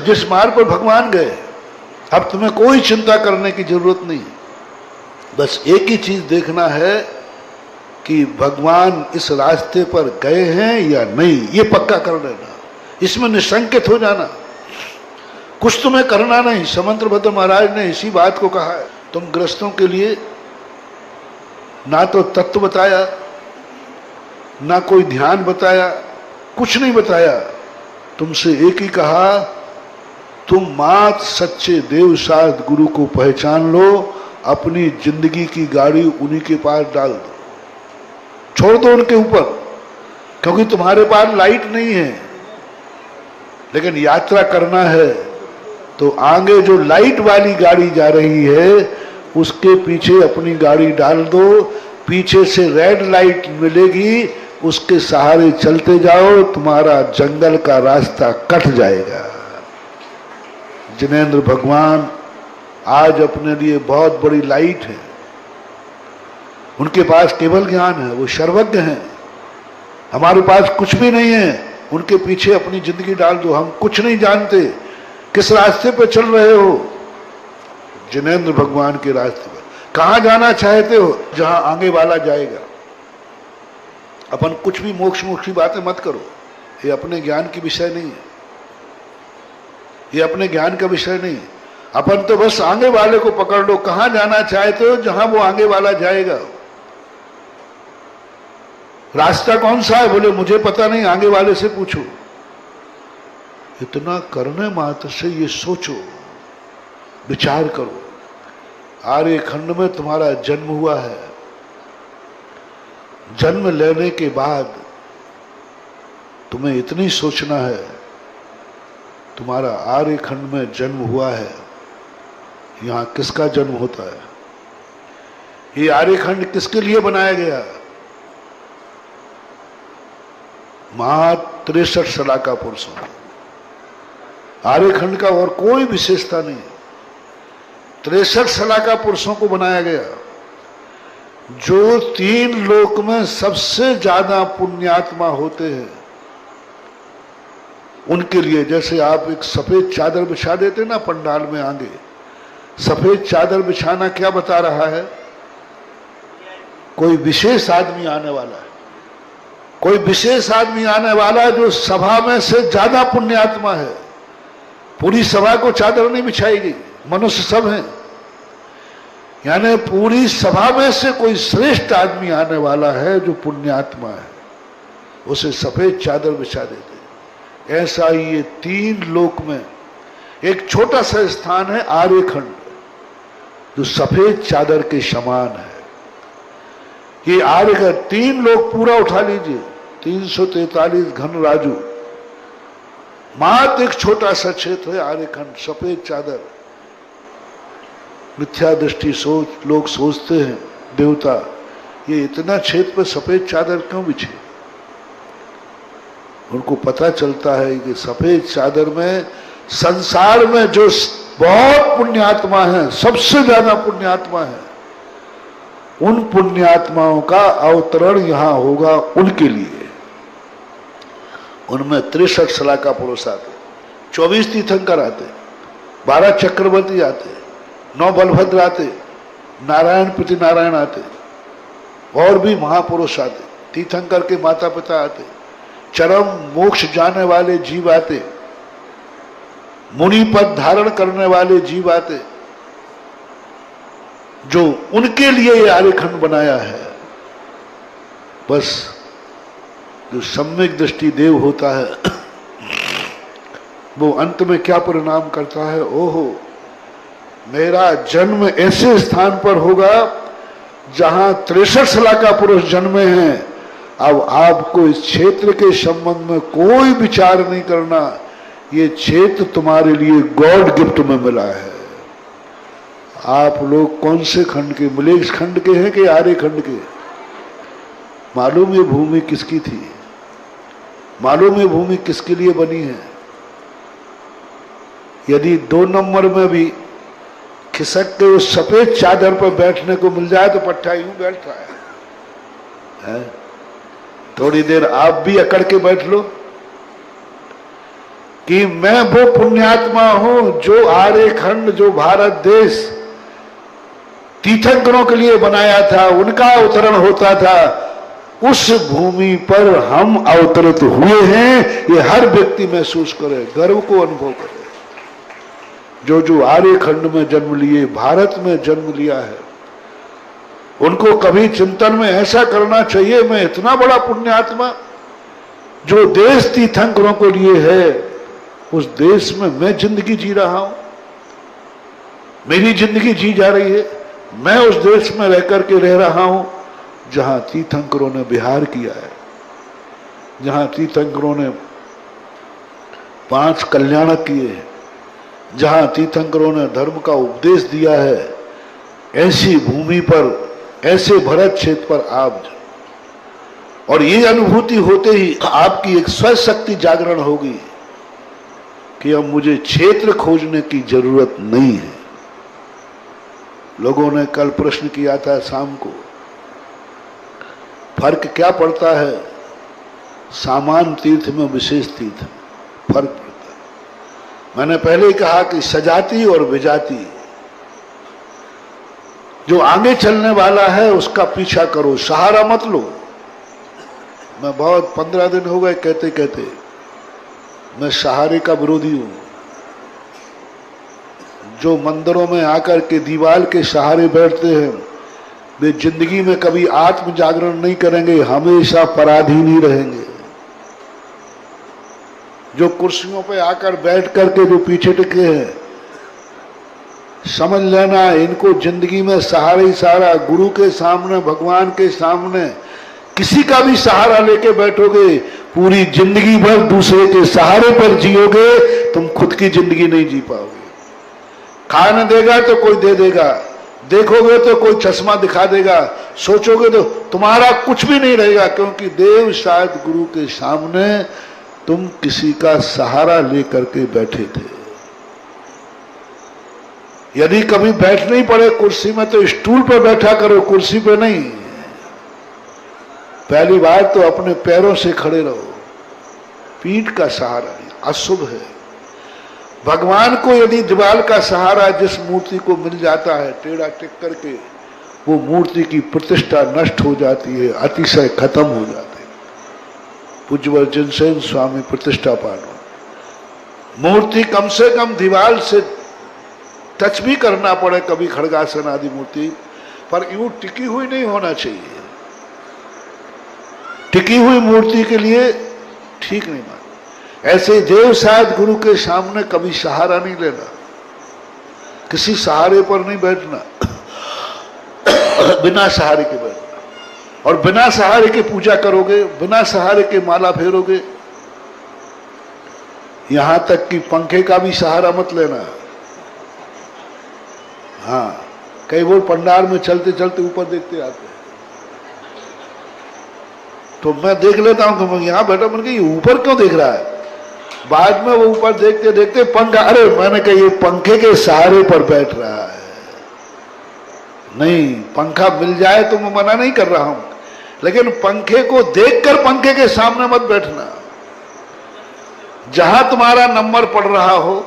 जिस मार्ग पर भगवान गए। अब तुम्हें कोई चिंता करने की जरूरत नहीं, बस एक ही चीज देखना है कि भगवान इस रास्ते पर गए हैं या नहीं, ये पक्का कर लेना। इसमें निशंकित हो जाना। कुछ तुम्हें करना नहीं। समंत्रभद्र महाराज ने इसी बात को कहा है। तुम गृहस्थों के लिए ना तो तत्व बताया, ना कोई ध्यान बताया, कुछ नहीं बताया। तुमसे एक ही कहा, तुम मात सच्चे देव साध गुरु को पहचान लो, अपनी जिंदगी की गाड़ी उन्हीं के पास डाल दो, छोड़ दो उनके ऊपर। क्योंकि तुम्हारे पास लाइट नहीं है, लेकिन यात्रा करना है तो आगे जो लाइट वाली गाड़ी जा रही है उसके पीछे अपनी गाड़ी डाल दो। पीछे से रेड लाइट मिलेगी, उसके सहारे चलते जाओ, तुम्हारा जंगल का रास्ता कट जाएगा। जिनेंद्र भगवान आज अपने लिए बहुत बड़ी लाइट है। उनके पास केवल ज्ञान है, वो सर्वज्ञ हैं। हमारे पास कुछ भी नहीं है। उनके पीछे अपनी जिंदगी डाल दो। हम कुछ नहीं जानते किस रास्ते पे चल रहे हो। जिनेंद्र भगवान के रास्ते पर कहां जाना चाहते हो? जहां आगे वाला जाएगा। अपन कुछ भी मोक्ष की बातें मत करो, ये अपने ज्ञान की विषय नहीं है, ये अपने ज्ञान का विषय नहीं। अपन तो बस आगे वाले को पकड़ लो। कहां जाना चाहते हो? जहां वो आगे वाला जाएगा। रास्ता कौन सा है? बोले मुझे पता नहीं, आगे वाले से पूछो। इतना करने मात्र से ये सोचो, विचार करो। आर्य खंड में तुम्हारा जन्म हुआ है। जन्म लेने के बाद तुम्हें इतनी सोचना है, तुम्हारा आर्य खंड में जन्म हुआ है, यहां किसका जन्म होता है? ये आर्यखंड किसके लिए बनाया गया? महा 63 सलाका पुरुषों। आर्यखंड का और कोई विशेषता नहीं, 63 सलाका पुरुषों को बनाया गया, जो 3 लोक में सबसे ज्यादा पुण्यात्मा होते हैं उनके लिए। जैसे आप एक सफेद चादर बिछा देते ना पंडाल में आगे, सफेद चादर बिछाना क्या बता रहा है? कोई विशेष आदमी आने वाला है, कोई विशेष आदमी आने वाला है जो सभा में से ज्यादा पुण्यात्मा है। पूरी सभा को चादर नहीं बिछाई गई, मनुष्य सब हैं, यानी पूरी सभा में से कोई श्रेष्ठ आदमी आने वाला है जो पुण्यात्मा है, उसे सफेद चादर बिछा देते। ऐसा ही ये 3 लोक में एक छोटा सा स्थान है आर्यखंड, जो सफेद चादर के समान है। ये आर्यखंड 3 लोक पूरा उठा लीजिए, 343 घन राजू, मात्र एक छोटा सा क्षेत्र है आर्यखंड, सफेद चादर। मिथ्या दृष्टि सोच लोग सोचते हैं देवता ये इतना क्षेत्र पर सफेद चादर क्यों बिछे? उनको पता चलता है कि सफेद चादर में संसार में जो बहुत पुण्यात्मा है, सबसे ज्यादा पुण्यात्मा है, उन पुण्यात्माओं का अवतरण यहां होगा उनके लिए। उनमें 63 सलाका पुरुष आते, 24 तीर्थंकर आते, 12 चक्रवर्ती आते, 9 बलभद्र आते, नारायण प्रति नारायण आते, और भी महापुरुष आते, तीर्थंकर के माता पिता आते, चरम मोक्ष जाने वाले जीव आते, मुनि पद धारण करने वाले जीव आते, जो उनके लिए ये आर्यखंड बनाया है। बस जो सम्यक दृष्टि देव होता है वो अंत में क्या परिणाम करता है? ओहो, मेरा जन्म ऐसे स्थान पर होगा जहां 63 सलाका पुरुष जन्मे हैं। अब आपको इस क्षेत्र के संबंध में कोई विचार नहीं करना, ये क्षेत्र तुम्हारे लिए गॉड गिफ्ट में मिला है। आप लोग कौन से खंड के, मलेच्छ खंड के हैं कि आर्य खंड के? मालूम ये भूमि किसकी थी? मालूम ये भूमि किसके लिए बनी है? यदि 2 नंबर में भी खिसक के उस सफेद चादर पर बैठने को मिल जाए तो पट्टा यूं बैठ रहा है। थोड़ी देर आप भी अकड़ के बैठ लो कि मैं वो पुण्यात्मा हूं जो आर्यखंड, जो भारत देश तीर्थंकरों के लिए बनाया था, उनका अवतरण होता था, उस भूमि पर हम अवतरित हुए हैं। ये हर व्यक्ति महसूस करे, गर्व को अनुभव करे। जो आर्यखंड में जन्म लिए, भारत में जन्म लिया है, उनको कभी चिंतन में ऐसा करना चाहिए, मैं इतना बड़ा पुण्यात्मा जो देश तीर्थंकरों के लिए है, उस देश में मैं जिंदगी जी रहा हूं, मेरी जिंदगी जी जा रही है, मैं उस देश में रह करके रह रहा हूं जहां तीर्थंकरों ने विहार किया है, जहां तीर्थंकरों ने 5 कल्याणक किए हैं, जहां तीर्थंकरों ने धर्म का उपदेश दिया है। ऐसी भूमि पर, ऐसे भरत क्षेत्र पर आप, और ये अनुभूति होते ही आपकी एक स्वशक्ति जागरण होगी कि अब मुझे क्षेत्र खोजने की जरूरत नहीं है। लोगों ने कल प्रश्न किया था शाम को, फर्क क्या पड़ता है सामान्य तीर्थ में विशेष तीर्थ में? फर्क पड़ता है। मैंने पहले ही कहा कि सजाती और विजाती, जो आगे चलने वाला है उसका पीछा करो, सहारा मत लो। मैं बहुत 15 दिन हो गए कहते कहते मैं सहारे का विरोधी हूं। जो मंदिरों में आकर के दीवार के सहारे बैठते हैं, वे जिंदगी में कभी आत्म जागरण नहीं करेंगे, हमेशा पराधीन ही रहेंगे। जो कुर्सियों पे आकर बैठ करके जो पीछे टिके हैं, समझ लेना इनको जिंदगी में सहारा ही सहारा। गुरु के सामने, भगवान के सामने किसी का भी सहारा लेके बैठोगे, पूरी जिंदगी भर दूसरे के सहारे पर जियोगे, तुम खुद की जिंदगी नहीं जी पाओगे। खाने देगा तो कोई दे देगा, देखोगे तो कोई चश्मा दिखा देगा, सोचोगे तो तुम्हारा कुछ भी नहीं रहेगा, क्योंकि देव शायद गुरु के सामने तुम किसी का सहारा लेकर के बैठे थे। यदि कभी बैठना ही पड़े कुर्सी में तो स्टूल पर बैठा करो, कुर्सी पे नहीं। पहली बार तो अपने पैरों से खड़े रहो, पीठ का सहारा नहीं, अशुभ है। भगवान को यदि दीवार का सहारा जिस मूर्ति को मिल जाता है टेढ़ा टिक करके, वो मूर्ति की प्रतिष्ठा नष्ट हो जाती है, अतिशय खत्म हो जाती है। पूज्यवर जिनसेन स्वामी प्रतिष्ठा पाठक, मूर्ति कम से कम दीवार से टच भी करना पड़े कभी, खड़गासन आदि मूर्ति पर यूं टिकी हुई नहीं होना चाहिए। टिकी हुई मूर्ति के लिए ठीक नहीं मान। ऐसे देव शायद गुरु के सामने कभी सहारा नहीं लेना, किसी सहारे पर नहीं बैठना, बिना सहारे के बैठना। और बिना सहारे के पूजा करोगे, बिना सहारे के माला फेरोगे, यहां तक कि पंखे का भी सहारा मत लेना। हाँ, कई वो पंडाल में चलते चलते ऊपर देखते आते हैं, तो मैं देख लेता हूं कि मैं यहां बैठा, मैंने कहा ये ऊपर क्यों देख रहा है। बाद में वो ऊपर देखते देखते पंखा, अरे मैंने कहा ये पंखे के सहारे पर बैठ रहा है। नहीं, पंखा मिल जाए तो मैं मना नहीं कर रहा हूं, लेकिन पंखे को देखकर पंखे के सामने मत बैठना। जहां तुम्हारा नंबर पड़ रहा हो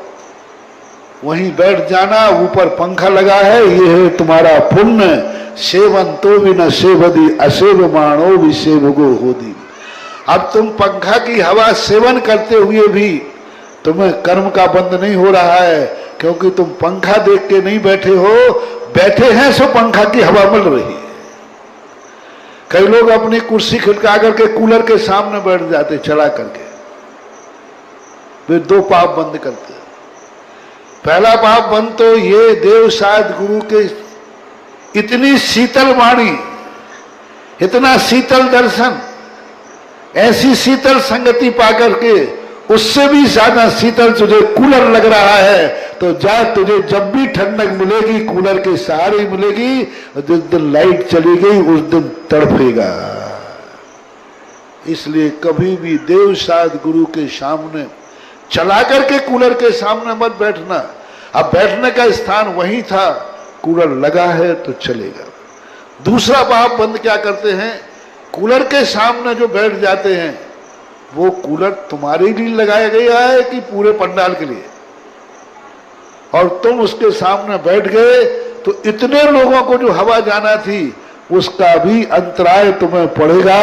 वहीं बैठ जाना। ऊपर पंखा लगा है, ये है तुम्हारा पुण्य। सेवन तो भी न सेवदी असेवमाणो भी सेवगो होदी। अब तुम पंखा की हवा सेवन करते हुए भी तुम्हें कर्म का बंध नहीं हो रहा है, क्योंकि तुम पंखा देख के नहीं बैठे हो, बैठे हैं सो पंखा की हवा मिल रही है। कई लोग अपनी कुर्सी खिड़का करके कूलर के सामने बैठ जाते चला करके, वे दो पाप बंद करते हैं। पहला पाप बंद तो ये, देव शायद गुरु के इतनी शीतल वाणी, इतना शीतल दर्शन, ऐसी शीतल संगति पाकर के उससे भी ज्यादा शीतल तुझे कूलर लग रहा है, तो जा, तुझे जब भी ठंडक मिलेगी कूलर के सहारे मिलेगी। जिस दिन लाइट चली गई उस दिन तड़पेगा। इसलिए कभी भी देव शायद गुरु के सामने चला करके कूलर के सामने मत बैठना। अब बैठने का स्थान वही था, कूलर लगा है तो चलेगा। दूसरा पाप बंद क्या करते हैं, कूलर के सामने जो बैठ जाते हैं, वो कूलर तुम्हारे लिए लगाया गया है कि पूरे पंडाल के लिए, और तुम उसके सामने बैठ गए तो इतने लोगों को जो हवा जाना थी उसका भी अंतराय तुम्हें पड़ेगा।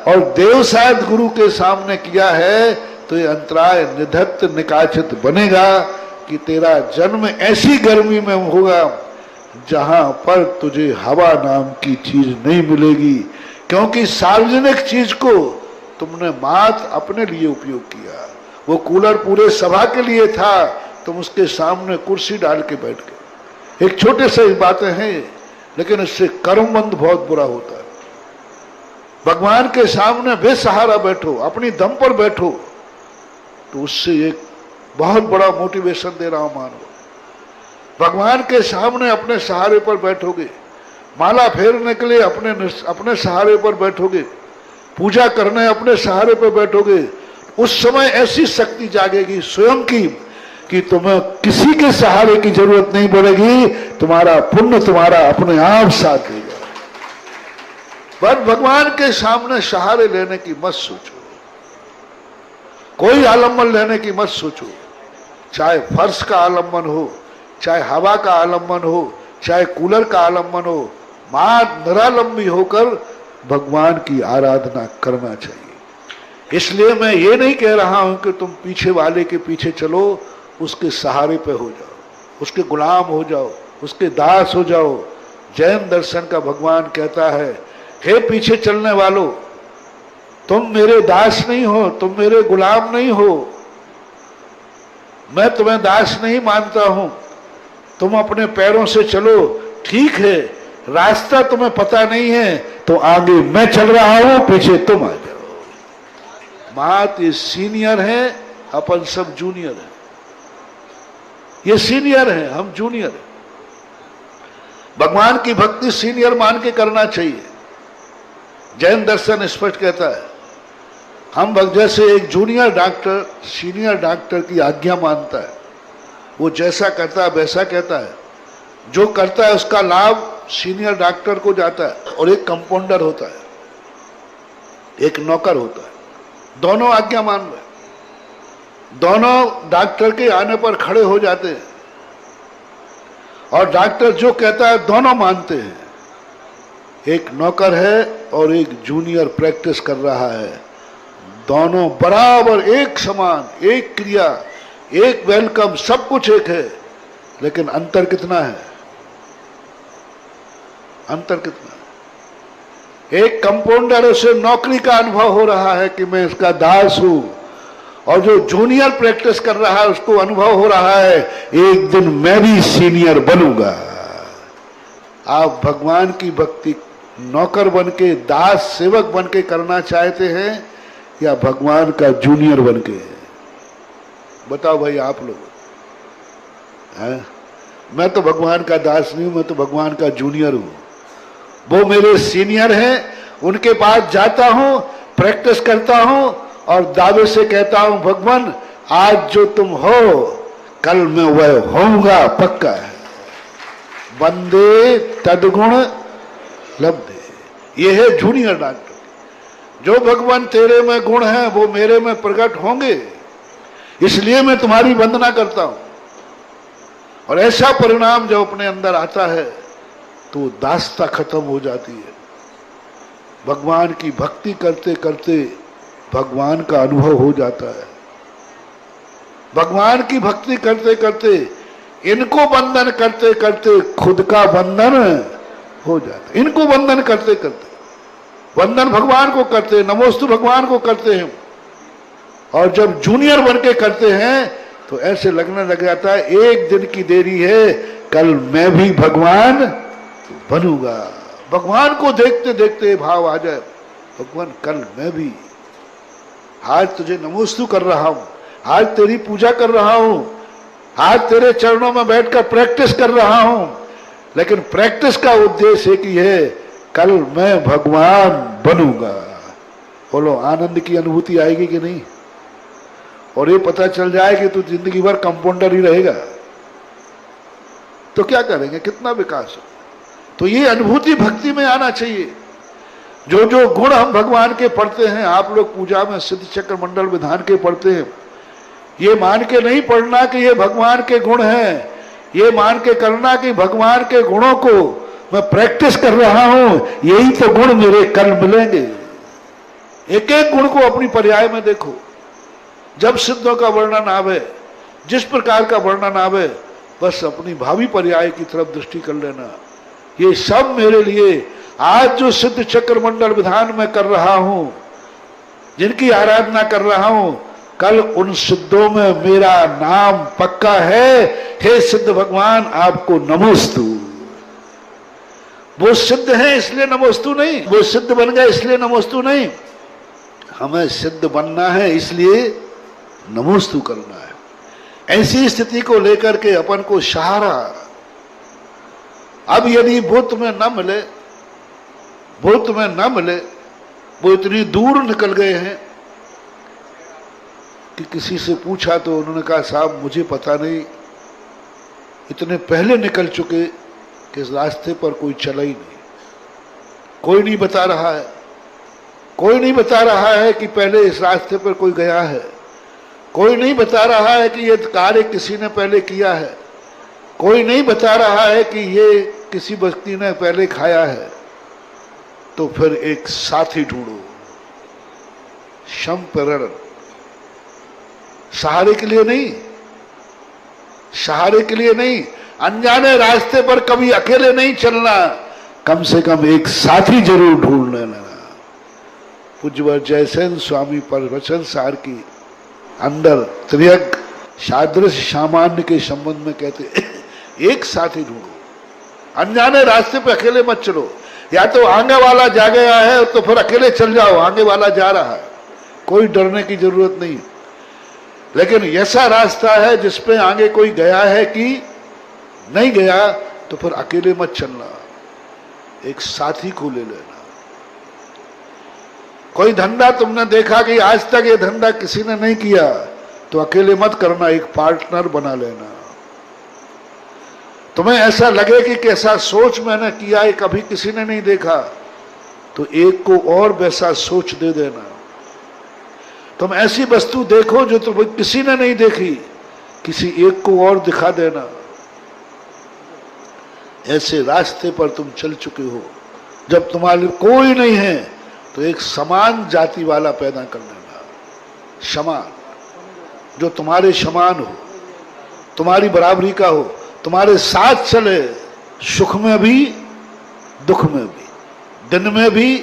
और देव शायद गुरु के सामने किया है तो ये अंतराय निधत्त निकाचित बनेगा कि तेरा जन्म ऐसी गर्मी में होगा जहां पर तुझे हवा नाम की चीज नहीं मिलेगी, क्योंकि सार्वजनिक चीज को तुमने मात्र अपने लिए उपयोग किया। वो कूलर पूरे सभा के लिए था, तुम उसके सामने कुर्सी डाल के बैठ गए। एक छोटे से बातें हैं, लेकिन इससे कर्मबंध बहुत बुरा होता है। भगवान के सामने बेसहारा बैठो, अपनी दम पर बैठो, तो उससे एक बहुत बड़ा मोटिवेशन दे रहा हूं मानव। भगवान के सामने अपने सहारे पर बैठोगे, माला फेरने के लिए अपने सहारे पर बैठोगे, पूजा करने अपने सहारे पर बैठोगे, उस समय ऐसी शक्ति जागेगी स्वयं की कि तुम्हें किसी के सहारे की जरूरत नहीं पड़ेगी। तुम्हारा पुण्य तुम्हारा अपने आप साथ देगा। बस भगवान के सामने सहारे लेने की मत सोचो, कोई आलम्बन लेने की मत सोचो। चाहे फर्श का आलम्बन हो, चाहे हवा का आलम्बन हो, चाहे कूलर का आलम्बन हो, मां निरालंबी होकर भगवान की आराधना करना चाहिए। इसलिए मैं ये नहीं कह रहा हूं कि तुम पीछे वाले के पीछे चलो, उसके सहारे पे हो जाओ, उसके गुलाम हो जाओ, उसके दास हो जाओ। जैन दर्शन का भगवान कहता है, हे पीछे चलने वालों, तुम मेरे दास नहीं हो, तुम मेरे गुलाम नहीं हो, मैं तुम्हें दास नहीं मानता हूं। तुम अपने पैरों से चलो, ठीक है, रास्ता तुम्हें पता नहीं है तो आगे मैं चल रहा हूं, पीछे तुम आ जाओ। मात ये सीनियर है, अपन सब जूनियर है। ये सीनियर है, हम जूनियर हैं। भगवान की भक्ति सीनियर मान के करना चाहिए। जैन दर्शन स्पष्ट कहता है, हम जैसे एक जूनियर डॉक्टर सीनियर डॉक्टर की आज्ञा मानता है, वो जैसा करता है वैसा कहता है, जो करता है उसका लाभ सीनियर डॉक्टर को जाता है। और एक कंपाउंडर होता है, एक नौकर होता है, दोनों आज्ञा मान रहे, दोनों डॉक्टर के आने पर खड़े हो जाते हैं और डॉक्टर जो कहता है दोनों मानते हैं। एक नौकर है और एक जूनियर प्रैक्टिस कर रहा है, दोनों बराबर एक समान, एक क्रिया, एक वेलकम, सब कुछ एक है, लेकिन अंतर कितना है? अंतर कितना है? एक कंपाउंडर, उसे नौकरी का अनुभव हो रहा है कि मैं इसका दास हूं, और जो जूनियर प्रैक्टिस कर रहा है उसको अनुभव हो रहा है एक दिन मैं भी सीनियर बनूंगा। आप भगवान की भक्ति नौकर बनके, दास सेवक बनके करना चाहते हैं या भगवान का जूनियर बनके? बताओ भाई आप लोग। हैं? मैं तो भगवान का दास नहीं हूं, मैं तो भगवान का जूनियर हूं। वो मेरे सीनियर हैं, उनके पास जाता हूं, प्रैक्टिस करता हूं और दावे से कहता हूं भगवान आज जो तुम हो कल मैं वह होऊंगा, पक्का है। वंदे तदगुण लब्धे, ये है जूनियर डॉक्टर। जो भगवान तेरे में गुण है वो मेरे में प्रकट होंगे, इसलिए मैं तुम्हारी वंदना करता हूं। और ऐसा परिणाम जब अपने अंदर आता है तो दासता खत्म हो जाती है। भगवान की भक्ति करते करते भगवान का अनुभव हो जाता है। भगवान की भक्ति करते करते, इनको बंधन करते करते खुद का बंधन हो जाता है। इनको बंधन करते करते, वंदन भगवान को करते, नमोस्तु भगवान को करते हैं, और जब जूनियर बन के करते हैं तो ऐसे लगने लग जाता है एक दिन की देरी है, कल मैं भी भगवान बनूंगा। भगवान को देखते देखते भाव आ जाए, भगवान कल मैं भी, आज तुझे नमोस्तु कर रहा हूं, आज तेरी पूजा कर रहा हूं, आज तेरे चरणों में बैठकर प्रैक्टिस कर रहा हूं, लेकिन प्रैक्टिस का उद्देश्य एक ही है, कल मैं भगवान बनूंगा। बोलो आनंद की अनुभूति आएगी कि नहीं? और ये पता चल जाए कि तू जिंदगी भर कंपाउंडर ही रहेगा तो क्या करेंगे, कितना विकास हो। तो ये अनुभूति भक्ति में आना चाहिए। जो जो गुण हम भगवान के पढ़ते हैं, आप लोग पूजा में सिद्ध चक्र मंडल विधान के पढ़ते हैं, ये मान के नहीं पढ़ना कि ये भगवान के गुण हैं, ये मान के करना कि भगवान के गुणों को मैं प्रैक्टिस कर रहा हूं, यही तो गुण मेरे कल मिलेंगे। एक एक गुण को अपनी पर्याय में देखो। जब सिद्धों का वर्णन आवे, जिस प्रकार का वर्णन आवे, बस अपनी भावी पर्याय की तरफ दृष्टि कर लेना। ये सब मेरे लिए आज जो सिद्ध चक्र मंडल विधान में कर रहा हूं, जिनकी आराधना कर रहा हूं, कल उन सिद्धों में मेरा नाम पक्का है। हे सिद्ध भगवान आपको नमोस्तु। वो सिद्ध है इसलिए नमोस्तु नहीं, वो सिद्ध बन गए इसलिए नमोस्तु नहीं, हमें सिद्ध बनना है इसलिए नमोस्तु करना है। ऐसी स्थिति को लेकर के अपन को सहारा। अब यदि वो तुम्हें न मिले, वो तुम्हें न मिले, वो इतनी दूर निकल गए हैं कि किसी से पूछा तो उन्होंने कहा साहब मुझे पता नहीं, इतने पहले निकल चुके कि इस रास्ते पर कोई चला ही नहीं, कोई नहीं बता रहा है, कोई नहीं बता रहा है कि पहले इस रास्ते पर कोई गया है, कोई नहीं बता रहा है कि ये कार्य किसी ने पहले किया है, कोई नहीं बता रहा है कि ये किसी व्यक्ति ने पहले खाया है। तो फिर एक साथी ढूंढो, शंपरण, सहारे के लिए नहीं, सहारे के लिए नहीं, अनजाने रास्ते पर कभी अकेले नहीं चलना, कम से कम एक साथी जरूर ढूंढ लेना। पूज्यवर जयसेन स्वामी प्रवचन सार की अंदर त्रियक सादृश्य सामान्य के संबंध में कहते एक साथी ढूंढो, अनजाने रास्ते पे अकेले मत चलो। या तो आगे वाला जा गया है तो फिर अकेले चल जाओ, आगे वाला जा रहा है, कोई डरने की जरूरत नहीं। लेकिन ऐसा रास्ता है जिसपे आगे कोई गया है कि नहीं गया, तो फिर अकेले मत चलना, एक साथी को ले लेना। कोई धंधा तुमने देखा कि आज तक ये धंधा किसी ने नहीं किया, तो अकेले मत करना, एक पार्टनर बना लेना। तुम्हें ऐसा लगे कि कैसा सोच मैंने किया है कभी किसी ने नहीं देखा, तो एक को और वैसा सोच दे देना। तुम ऐसी वस्तु देखो जो तुम किसी ने नहीं देखी, किसी एक को और दिखा देना। ऐसे रास्ते पर तुम चल चुके हो। जब तुम्हारे कोई नहीं है तो एक समान जाति वाला पैदा कर लेना, समान, जो तुम्हारे समान हो, तुम्हारी बराबरी का हो, तुम्हारे साथ चले, सुख में भी दुख में भी, दिन में भी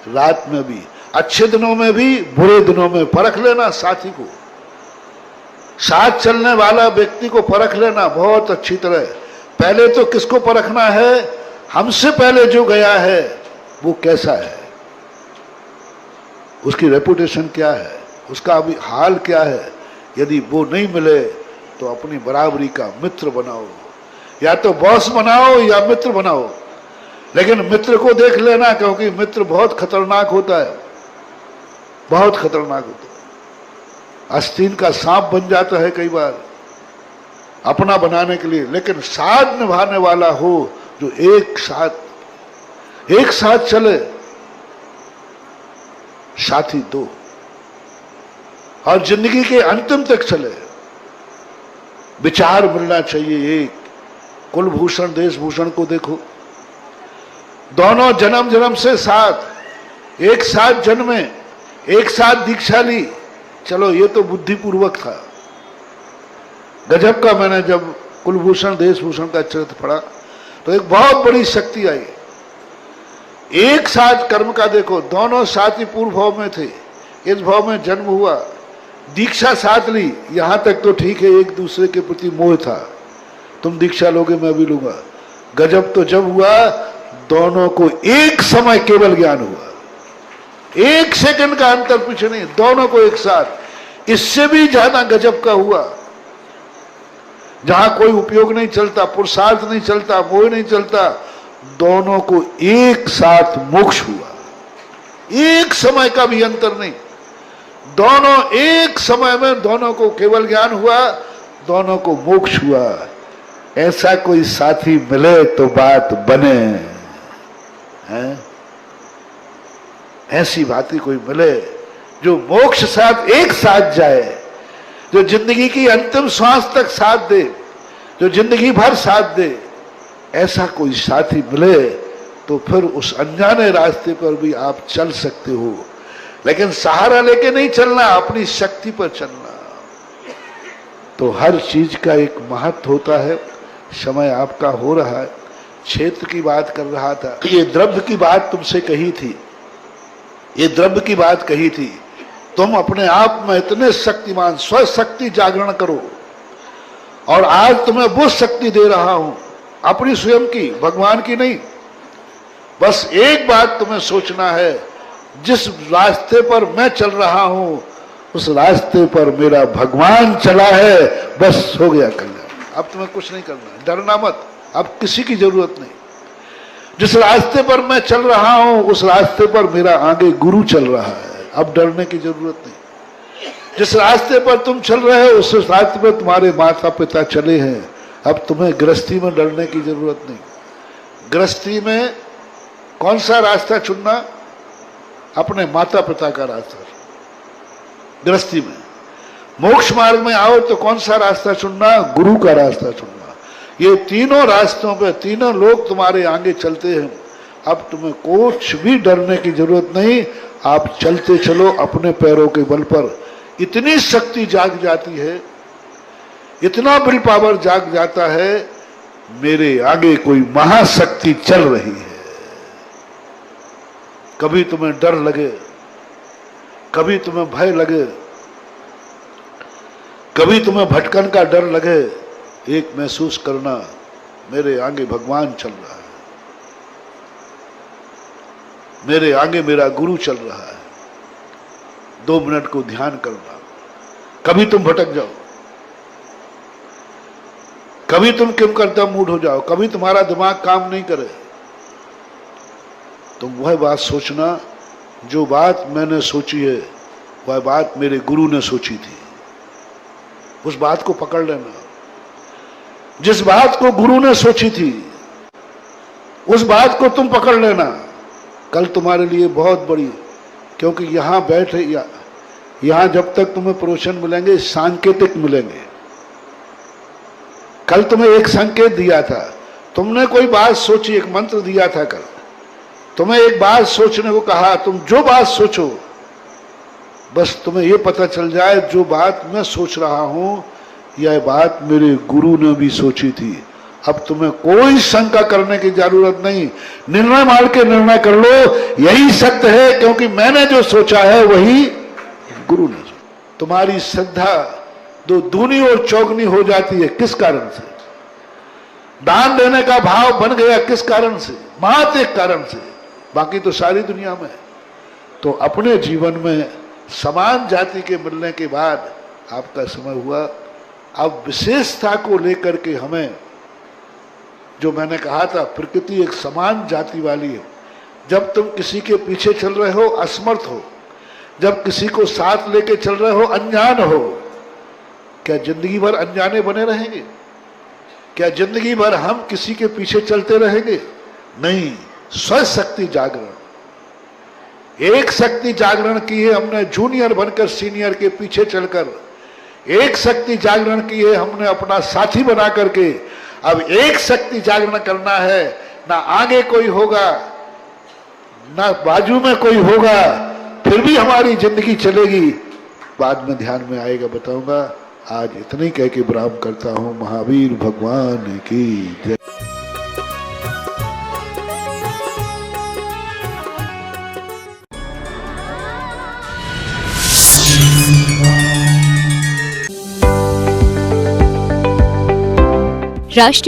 रात में भी, अच्छे दिनों में भी बुरे दिनों में। परख लेना साथी को, साथ चलने वाला व्यक्ति को परख लेना बहुत अच्छी तरह। पहले तो किसको परखना है? हमसे पहले जो गया है वो कैसा है, उसकी रेपुटेशन क्या है, उसका अभी हाल क्या है। यदि वो नहीं मिले तो अपनी बराबरी का मित्र बनाओ, या तो बॉस बनाओ या मित्र बनाओ, लेकिन मित्र को देख लेना, क्योंकि मित्र बहुत खतरनाक होता है, बहुत खतरनाक होता है। आस्तीन का सांप बन जाता है कई बार अपना बनाने के लिए। लेकिन साथ निभाने वाला हो, जो एक साथ चले, साथी दो, और जिंदगी के अंतिम तक चले। विचार मिलना चाहिए एक। कुलभूषण देशभूषण को देखो, दोनों जन्म जन्म से साथ, एक साथ जन्मे, एक साथ दीक्षा ली। चलो ये तो बुद्धिपूर्वक था, गजब का। मैंने जब कुलभूषण देशभूषण का चरित्र पढ़ा तो एक बहुत बड़ी शक्ति आई। एक साथ कर्म का देखो, दोनों साथ ही पूर्व भाव में थे, इस भाव में जन्म हुआ, दीक्षा साथ ली। यहां तक तो ठीक है, एक दूसरे के प्रति मोह था, तुम दीक्षा लोगे मैं भी लूंगा। गजब तो जब हुआ दोनों को एक समय केवल ज्ञान हुआ, एक सेकंड का अंतर पीछे नहीं, दोनों को एक साथ। इससे भी ज्यादा गजब का हुआ, जहां कोई उपयोग नहीं चलता, पुरुषार्थ नहीं चलता, मोह नहीं चलता, दोनों को एक साथ मोक्ष हुआ। एक समय का भी अंतर नहीं, दोनों एक समय में दोनों को केवल ज्ञान हुआ, दोनों को मोक्ष हुआ। ऐसा कोई साथी मिले तो बात बने, हैं? ऐसी बातें कोई मिले जो मोक्ष साथ एक साथ जाए, जो जिंदगी की अंतिम श्वास तक साथ दे, जो जिंदगी भर साथ दे। ऐसा कोई साथी मिले तो फिर उस अनजाने रास्ते पर भी आप चल सकते हो, लेकिन सहारा लेके नहीं चलना, अपनी शक्ति पर चलना। तो हर चीज का एक महत्व होता है। समय आपका हो रहा है, क्षेत्र की बात कर रहा था, ये द्रव्य की बात तुमसे कही थी, ये द्रव्य की बात कही थी। तुम अपने आप में इतने शक्तिमान, स्वशक्ति जागरण करो। और आज तुम्हें वो शक्ति दे रहा हूं, अपनी स्वयं की, भगवान की नहीं। बस एक बात तुम्हें सोचना है, जिस रास्ते पर मैं चल रहा हूं उस रास्ते पर मेरा भगवान चला है, बस हो गया कल्याण। अब तुम्हें कुछ नहीं करना है, डरना मत, अब किसी की जरूरत नहीं। जिस रास्ते पर मैं चल रहा हूं उस रास्ते पर मेरा आगे गुरु चल रहा है, अब डरने की जरूरत नहीं। जिस रास्ते पर तुम चल रहे हो उस रास्ते पर तुम्हारे माता पिता चले हैं, अब तुम्हें गृहस्थी में डरने की जरूरत नहीं। गृहस्थी में कौन सा रास्ता चुनना? अपने माता पिता का रास्ता गृहस्थी में। मोक्ष मार्ग में आओ तो कौन सा रास्ता चुनना? गुरु का रास्ता चुनना। ये तीनों रास्तों पे तीनों लोग तुम्हारे आगे चलते हैं, अब तुम्हें कुछ भी डरने की जरूरत नहीं। आप चलते चलो अपने पैरों के बल पर। इतनी शक्ति जाग जाती है, इतना विल पावर जाग जाता है, मेरे आगे कोई महाशक्ति चल रही है। कभी तुम्हें डर लगे, कभी तुम्हें भय लगे, कभी तुम्हें भटकन का डर लगे, एक महसूस करना, मेरे आगे भगवान चल रहा है, मेरे आगे मेरा गुरु चल रहा है। 2 मिनट को ध्यान करना, कभी तुम भटक जाओ, कभी तुम किम करता मूड हो जाओ, कभी तुम्हारा दिमाग काम नहीं करे, तो वह बात सोचना, जो बात मैंने सोची है वह बात मेरे गुरु ने सोची थी, उस बात को पकड़ लेना। जिस बात को गुरु ने सोची थी उस बात को तुम पकड़ लेना, कल तुम्हारे लिए बहुत बड़ी, क्योंकि यहां बैठे यहां जब तक तुम्हें प्रवचन मिलेंगे सांकेतिक मिलेंगे। कल तुम्हें एक संकेत दिया था, तुमने कोई बात सोची, एक मंत्र दिया था कल, तुम्हें एक बात सोचने को कहा, तुम जो बात सोचो, बस तुम्हें यह पता चल जाए जो बात मैं सोच रहा हूं यह बात मेरे गुरु ने भी सोची थी। अब तुम्हें कोई शंका करने की जरूरत नहीं, निर्णय मार के निर्णय कर लो, यही सत्य है, क्योंकि मैंने जो सोचा है वही गुरु ने। तुम्हारी श्रद्धा दो दूनी और चौगनी हो जाती है, किस कारण से? दान देने का भाव बन गया, किस कारण से? मात्र एक कारण से, बाकी तो सारी दुनिया में। तो अपने जीवन में समान जाति के मिलने के बाद आपका समय हुआ, अब विशेषता को लेकर के हमें, जो मैंने कहा था प्रकृति एक समान जाति वाली है। जब तुम किसी के पीछे चल रहे हो असमर्थ हो, जब किसी को साथ लेके चल रहे हो अनजान हो, क्या जिंदगी भर अनजाने बने रहेंगे? क्या जिंदगी भर हम किसी के पीछे चलते रहेंगे? नहीं, स्वशक्ति जागरण, एक शक्ति जागरण की है हमने जूनियर बनकर सीनियर के पीछे चलकर, एक शक्ति जागरण की है हमने अपना साथी बना करके। अब एक शक्ति जागरण करना है, ना आगे कोई होगा ना बाजू में कोई होगा, फिर भी हमारी जिंदगी चलेगी। बाद में ध्यान में आएगा, बताऊंगा। आज इतना ही कह के विराम करता हूं। महावीर भगवान की जय। राष्ट्रीय